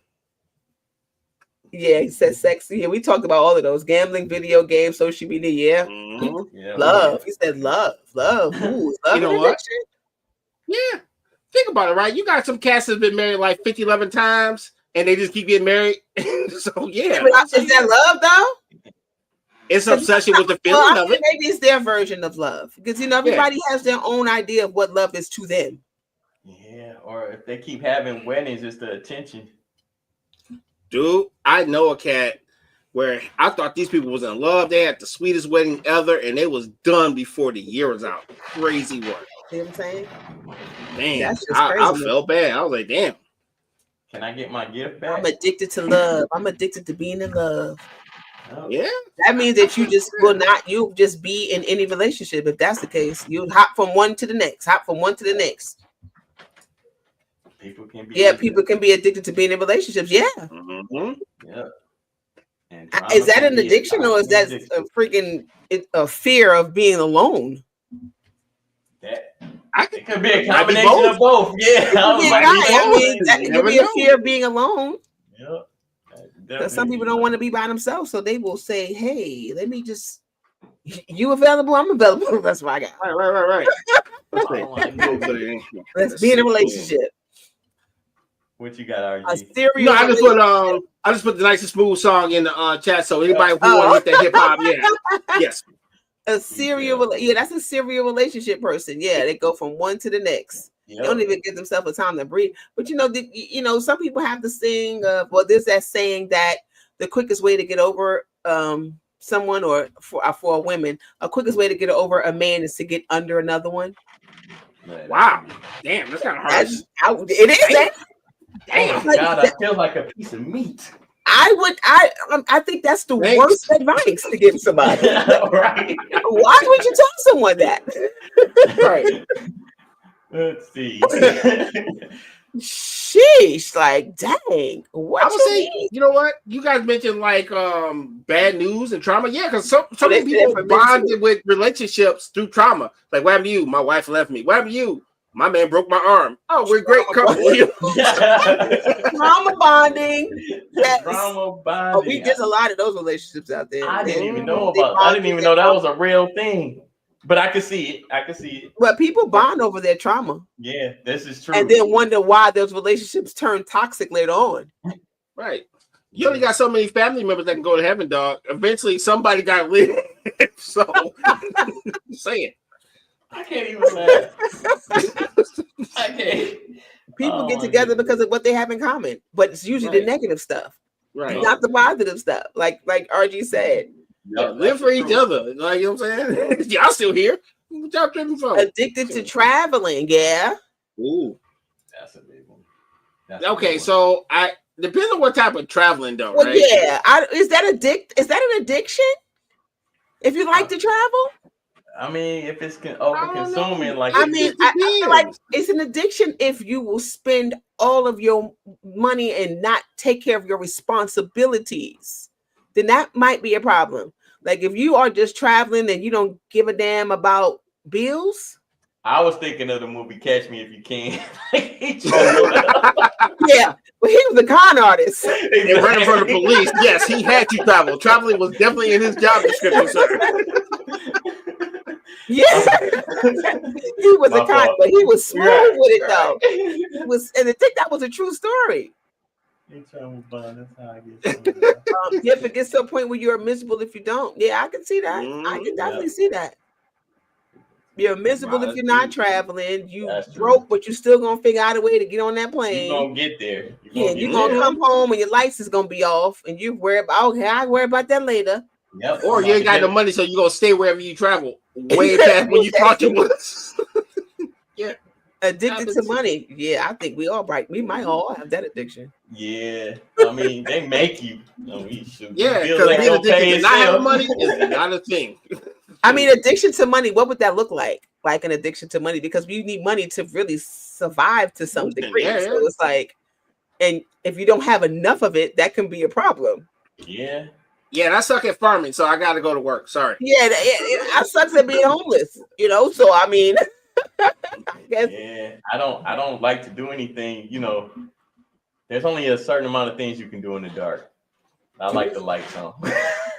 Yeah, he said sex. Yeah, we talked about all of those: gambling, video games, social media. Yeah, mm-hmm. Love. He said love. Ooh, love. You know what? Yeah, think about it. Right, you got some cats that's been married like 50, 11 times, and they just keep getting married. So yeah, is that love though? It's obsession with the feeling of it. Maybe it's their version of love, because you know everybody has their own idea of what love is to them. Yeah, or if they keep having weddings, it's the attention. Dude, I know a cat where I thought these people was in love. They had the sweetest wedding ever, and they was done before the year was out. Crazy work. See what I'm saying? Damn, I felt bad. I was like, damn. Can I get my gift back? I'm addicted to love. I'm addicted to being in love. Oh. Yeah. That means that you just will not, you just be in any relationship. If that's the case, you hop from one to the next, People can be people can be addicted to being in relationships. Yeah. Mm-hmm. Yeah. Is that an addiction, or is that a fear of being alone? It could be a combination of both. Yeah. It could be a fear of being alone. Yeah. Because some people don't want to be by themselves, so they will say, "Hey, let me just. You available? I'm available. That's what I got." Right. Let's be in a relationship. What you got, RG? A serial. No, I just put the nice and smooth song in the chat, so anybody who want to hit that hip hop, yes. A serial, that's a serial relationship person. Yeah, they go from one to the next. Yep. They don't even give themselves a time to breathe. But some people have this thing. There's that saying that the quickest way to get over someone, or for women, a quickest way to get over a man is to get under another one. Wow, damn, that's kind of harsh. It is. Damn, oh God, I feel like a piece of meat. I think that's the worst advice to give somebody. Right? Why would you tell someone that? Right. Let's see. Sheesh, like, dang. What I would say, you know what? You guys mentioned like bad news and trauma. Yeah, because some people bonded with relationships through trauma. Like, what happened to you? My wife left me. What happened to you? My man broke my arm. Oh, we're a great couple. Trauma bonding. Trauma bonding. There's a lot of those relationships out there. I didn't even know that was a real thing. But I can see it. But people bond over their trauma. Yeah, this is true. And then wonder why those relationships turn toxic later on. Right. You only got so many family members that can go to heaven, dog. Eventually, somebody got to live. So, say it. I can't even laugh. I can't. People get together because of what they have in common, but it's usually the negative stuff, right? Not the positive stuff. Like RG said, live for each other. Like, you know what I'm saying? Y'all still here? What y'all tripping for? Addicted to traveling, yeah. Ooh, that's a big one. Okay, so depends on what type of traveling, though. Well, right? Yeah. Is that an addiction? If you like to travel. I mean, if it's over consuming, like I mean, I feel like it's an addiction if you will spend all of your money and not take care of your responsibilities. Then that might be a problem. Like if you are just traveling and you don't give a damn about bills. I was thinking of the movie Catch Me If You Can. Yeah, but he was a con artist. And running from the police. Yes, he had to travel. Traveling was definitely in his job description, sir. Yeah, he was a con, but he was smooth with it though. He was, and I think that was a true story. That's how I get. You have to get to a point where you're miserable if you don't. Yeah, I can see that. I can definitely see that. You're miserable if you're not traveling. You broke, but you're still gonna figure out a way to get on that plane. You're gonna get there. You're gonna come home and your lights is gonna be off, and you worry about I worry about that later. Yep. Or you ain't got no money, so you're gonna stay wherever you travel, way past when you thought you was. Yeah. Addicted to money. Yeah, I think we all right. We might all have that addiction. Yeah, I mean they make you. Yeah, because being addicted to not having money is not a thing. I mean, addiction to money. What would that look like? Like an addiction to money, because we need money to really survive to some degree. Yeah. So it's like, and if you don't have enough of it, that can be a problem. Yeah. Yeah, and I suck at farming, so I got to go to work. Sorry. Yeah, I sucks at being homeless. You know, so I mean. I guess. Yeah, I don't like to do anything. You know, there's only a certain amount of things you can do in the dark. I like the lights on.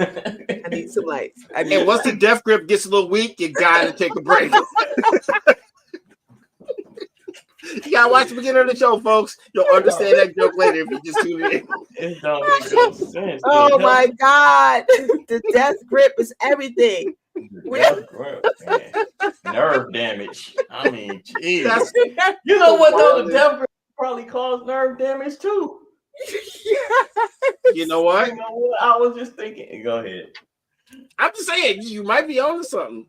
I need some lights. And once the death grip gets a little weak, you gotta take a break. You gotta watch the beginning of the show, folks. You'll understand that joke later if you just tune in. It don't make no sense. Oh my God, the death grip is everything. Nerve damage. I mean, geez. You know what though? The death grip probably caused nerve damage too. You know what? I was just thinking. Go ahead. I'm just saying, you might be on to something.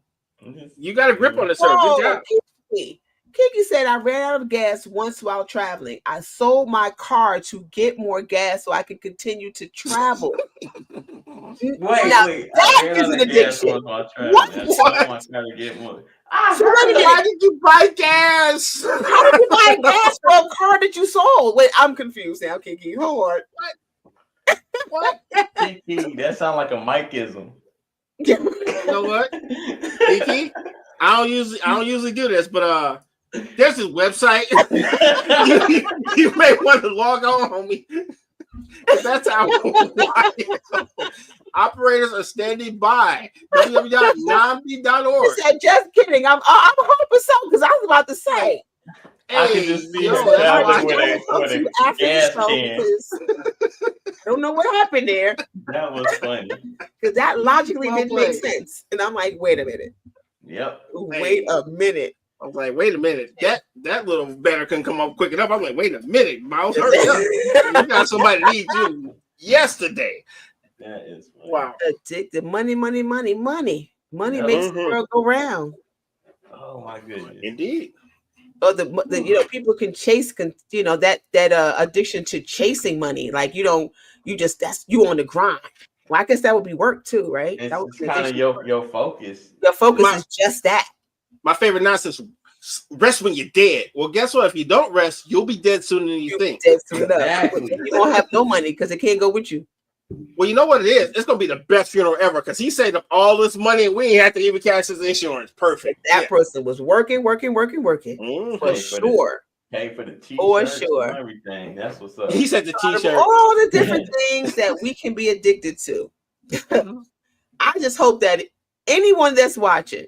You got a grip on it, sir. Good job. Kiki said, I ran out of gas once while traveling. I sold my car to get more gas so I could continue to travel. Wait. That is an addiction. What? Why did you buy gas? How did you buy gas for a car that you sold? Wait, I'm confused now, Kiki. Hold on. What? Kiki, that sounds like a Mikeism. You know what, Kiki? I don't usually do this, but there's this website. you may want to log on, homie. That's how operators are standing by. www.nambi.org. He said, just kidding. I'm hoping so, because I was about to say. I can just see traveling with a gas can. I don't know what happened there. That was funny. Because that logically didn't make sense. And I'm like, wait a minute. Yep. Wait a minute. I was like, wait a minute. That little banner couldn't come up quick enough. I'm like, wait a minute, Miles. Hurry up. You got somebody that needs you yesterday. That is funny. Wow. Addicted. Money. Money makes the world go round. Oh my goodness. Indeed. Or the people can chase, that addiction to chasing money. Like you on the grind. Well, I guess that would be work too, right? It's that would be kind of your focus. Your focus is just that. My favorite nonsense: rest when you're dead. Well, guess what? If you don't rest, you'll be dead sooner than you think. Dead soon enough. You won't have no money because it can't go with you. Well, you know what it is? It's gonna be the best funeral ever because he saved up all this money and we ain't have to even cash his insurance. Perfect. That person was working for sure. Pay for the t-shirts, for sure. And everything. That's what's up. He said the t-shirt. All the different things that we can be addicted to. I just hope that anyone that's watching,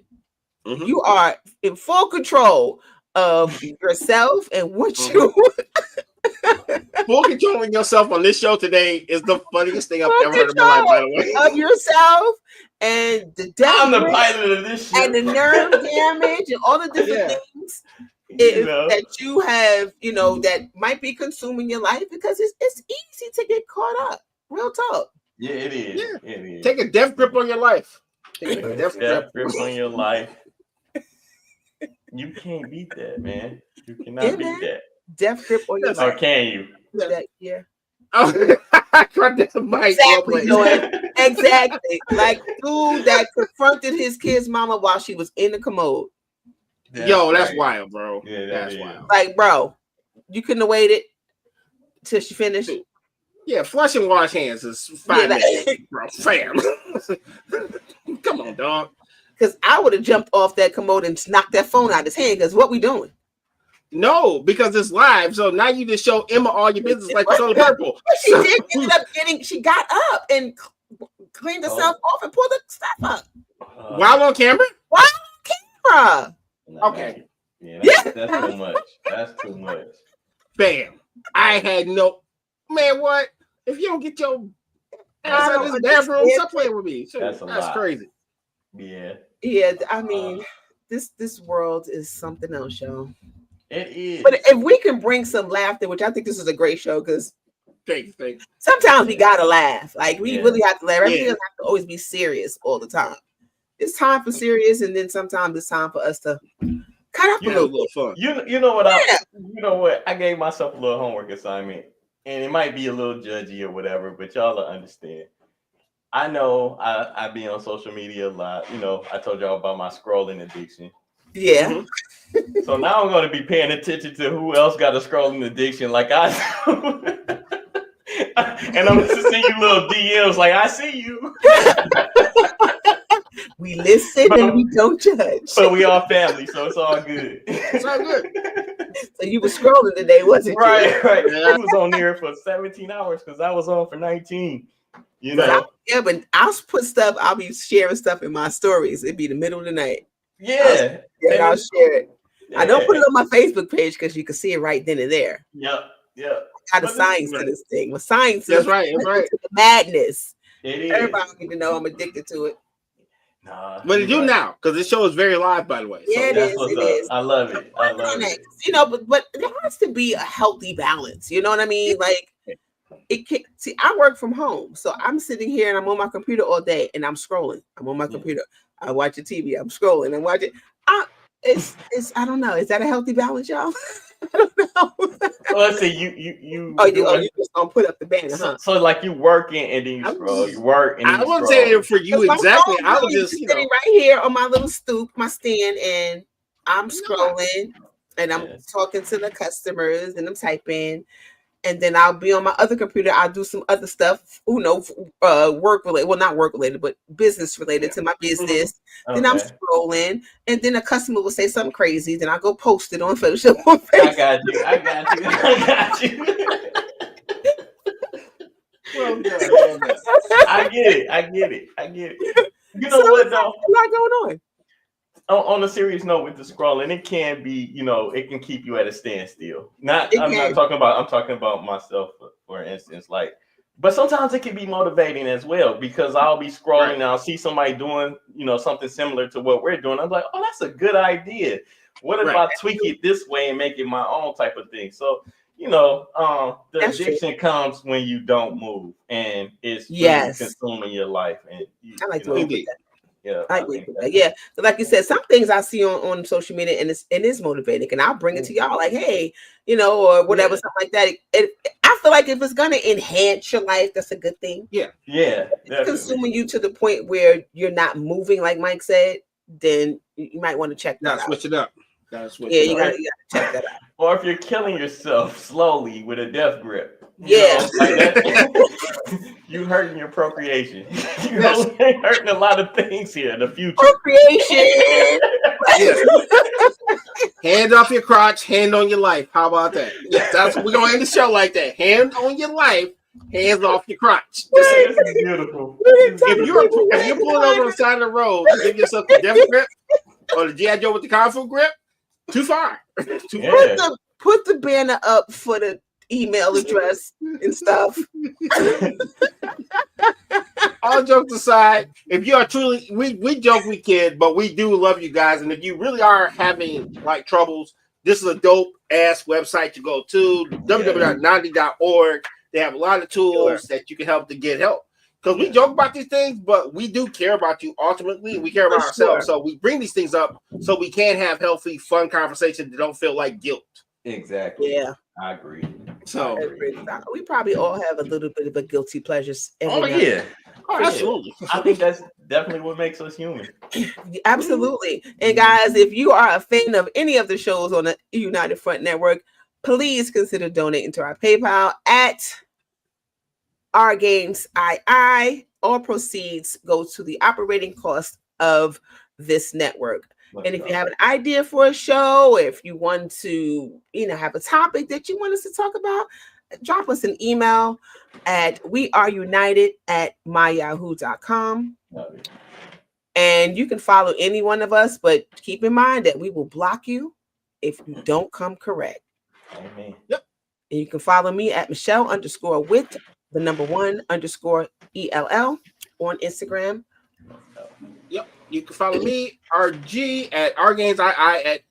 you are in full control of yourself and what you. Full controlling yourself on this show today is the funniest thing I've ever heard in my life, by the way. Of yourself and the I'm the pilot of this shit. And the nerve damage and all the different things that you have, that might be consuming your life because it's easy to get caught up. Real talk. Yeah, it is. Yeah. It is. Take a death grip on your life. Take a death grip on your life. You can't beat that, man. You cannot beat that. Death grip on your life. Or can you? Yeah. Exactly, exactly. Like dude that confronted his kid's mama while she was in the commode. That's wild, bro. Yeah, that's wild. Like, bro, you couldn't have waited till she finished. Yeah, flush and wash hands is 5 minutes, bro. Fam. Come on, dog. Because I would have jumped off that commode and knocked that phone out of his hand. Because what we doing? No, because it's live. So now you just show Emma all your business like the color purple. She did ended up getting. She got up and cleaned herself off and pulled the stuff up. While on camera? While on camera. Okay. Yeah, that's too much. That's too much. Bam. I had no man. What if you don't get your ass out of this bathroom? Stop playing with me. That's crazy. Yeah. Yeah. I mean, this world is something else, y'all. It is. But if we can bring some laughter, which I think this is a great show, because sometimes we gotta laugh. Like we really have to laugh. Everything doesn't have to always be serious all the time. It's time for serious, and then sometimes it's time for us to cut up a little fun. You know what? You know what? I gave myself a little homework assignment, and it might be a little judgy or whatever, but y'all will understand. I know I be on social media a lot. You know, I told y'all about my scrolling addiction. Yeah. So now I'm going to be paying attention to who else got a scrolling addiction like I do. And I'm just seeing you little DMs like, I see you. We listen and we don't judge. But we all family, so it's all good. It's all good. So you were scrolling today, wasn't you? Right. I was on there for 17 hours because I was on for 19. You know? But I'll put stuff, I'll be sharing stuff in my stories. It'd be the middle of the night. Yeah. I'll share it. I don't put it on my Facebook page because you can see it right then and there. Yep. Got a science to this thing. With science, that's right. The madness. It is. Everybody need to know I'm addicted to it. But you do now, because this show is very live, by the way. Yeah, so it is. I love it. I love it. You know, but there has to be a healthy balance. You know what I mean? Like it can see. I work from home, so I'm sitting here and I'm on my computer all day, and I'm scrolling. I'm on my computer. I watch the TV. I'm scrolling and watching. It's I don't know. Is that a healthy balance, y'all? I don't know. Well, let's see. You just gonna put up the banner, huh? So like you working and then you scroll. You work and then I wasn't saying it for you exactly. I was just sitting right here on my little stoop, my stand, and I'm scrolling and I'm talking to the customers and I'm typing. And then I'll be on my other computer. I'll do some other stuff, work related. Well, not work related, but business related to my business. Okay. Then I'm scrolling, and then a customer will say something crazy. Then I go post it on Facebook. I got you. Well done. I get it. You know what though? A lot going on. On a serious note with the scrolling, it can be, it can keep you at a standstill. I'm talking about myself, for instance, but sometimes it can be motivating as well, because I'll be scrolling and I'll see somebody doing, something similar to what we're doing. I'm like, oh, that's a good idea. What if I tweak it this way and make it my own type of thing? So, the that's addiction comes when you don't move and it's consuming your life. And I like to read that. Yeah, yeah. So like you said, some things I see on social media and it's motivating, and I'll bring it to y'all like, hey, or whatever, something like that. I feel like if it's gonna enhance your life, that's a good thing. Yeah. It's consuming you to the point where you're not moving, like Mike said, then you might want to check that out. Switch it up. You gotta check that out. Or if you're killing yourself slowly with a death grip. You hurting your procreation. You're hurting a lot of things here in the future. Procreation. Hand off your crotch, hand on your life. How about that? Yes, that's what we're gonna end the show like that. Hand on your life, hands off your crotch. This is beautiful. If you're pulling over on the side of the road to give yourself the death grip or the G.I. Joe with the Kung Fu grip, too far. Put the banner up for the email address and stuff. All jokes aside, if you are truly, we joke, we kid, but we do love you guys. And if you really are having troubles, this is a dope ass website to go to, www.90.org. They have a lot of tools that you can help to get help. Because we joke about these things, but we do care about you ultimately. We care about ourselves. So we bring these things up so we can have healthy, fun conversations that don't feel like guilt. Exactly. Yeah. I agree. So we probably all have a little bit of a guilty pleasures. Oh yeah. Oh, absolutely. I think that's definitely what makes us human. Absolutely. And guys, if you are a fan of any of the shows on the United Front Network, please consider donating to our PayPal at Our Games II. All proceeds go to the operating cost of this network. And if you have an idea for a show, if you want to, have a topic that you want us to talk about, drop us an email at weareunited@myyahoo.com. And you can follow any one of us, but keep in mind that we will block you if you don't come correct. Amen. Yep. And you can follow me at Michelle_with_ELL on Instagram. Yep. You can follow me, RG at RGainsII at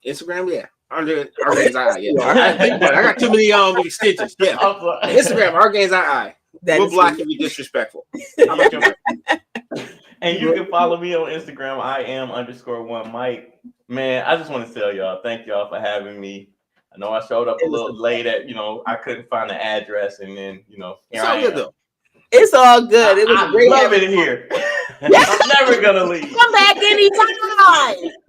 Instagram? Yeah. Under RGainsII. Yeah. I think about it. I got too many extensions. Yeah. Instagram, RGainsII. We'll block you if you're disrespectful. How about your And you can follow me on Instagram. I am_1 Mike. Man, I just want to tell y'all, thank y'all for having me. I know I showed up a little late at, I couldn't find the address, and then, here I am. Though. It's all good. It was great. I love it here. I'm never gonna leave. Come back anytime.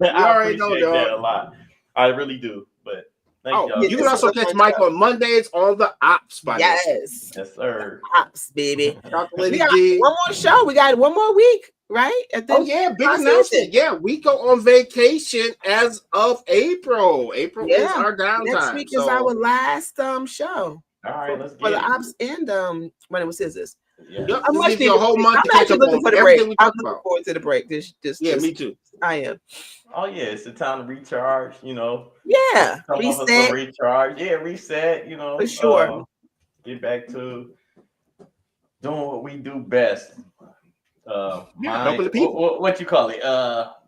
I appreciate that a lot. I really do. But thank y'all. You can also catch Mike on Mondays on the Ops. Yes, sir. Ops, baby. We got one more show. We got one more week, right? Big announcement. Yeah, we go on vacation as of April. April is our downtime. Next week is our last show. All right, let's for the Ops and when it was scissors. Yeah. Yep, I'm actually looking for the break. I'm looking forward to the break. Me too. I am. Oh yeah, it's the time to recharge. Yeah, reset. Recharge. Yeah, reset. For sure. Get back to doing what we do best. What you call it?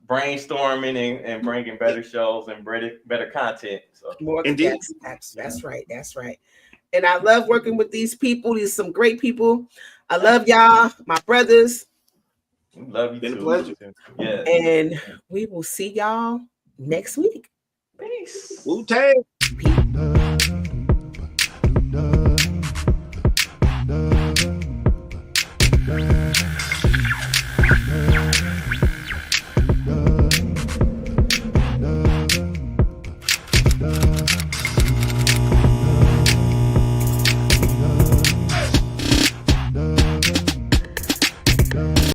Brainstorming and bringing better shows and better content. So indeed, that's right. And I love working with these people. These some great people. I love y'all, my brothers. Love you too. Been a pleasure. Yeah. And we will see y'all next week. Peace. Wu-Tang. Peace.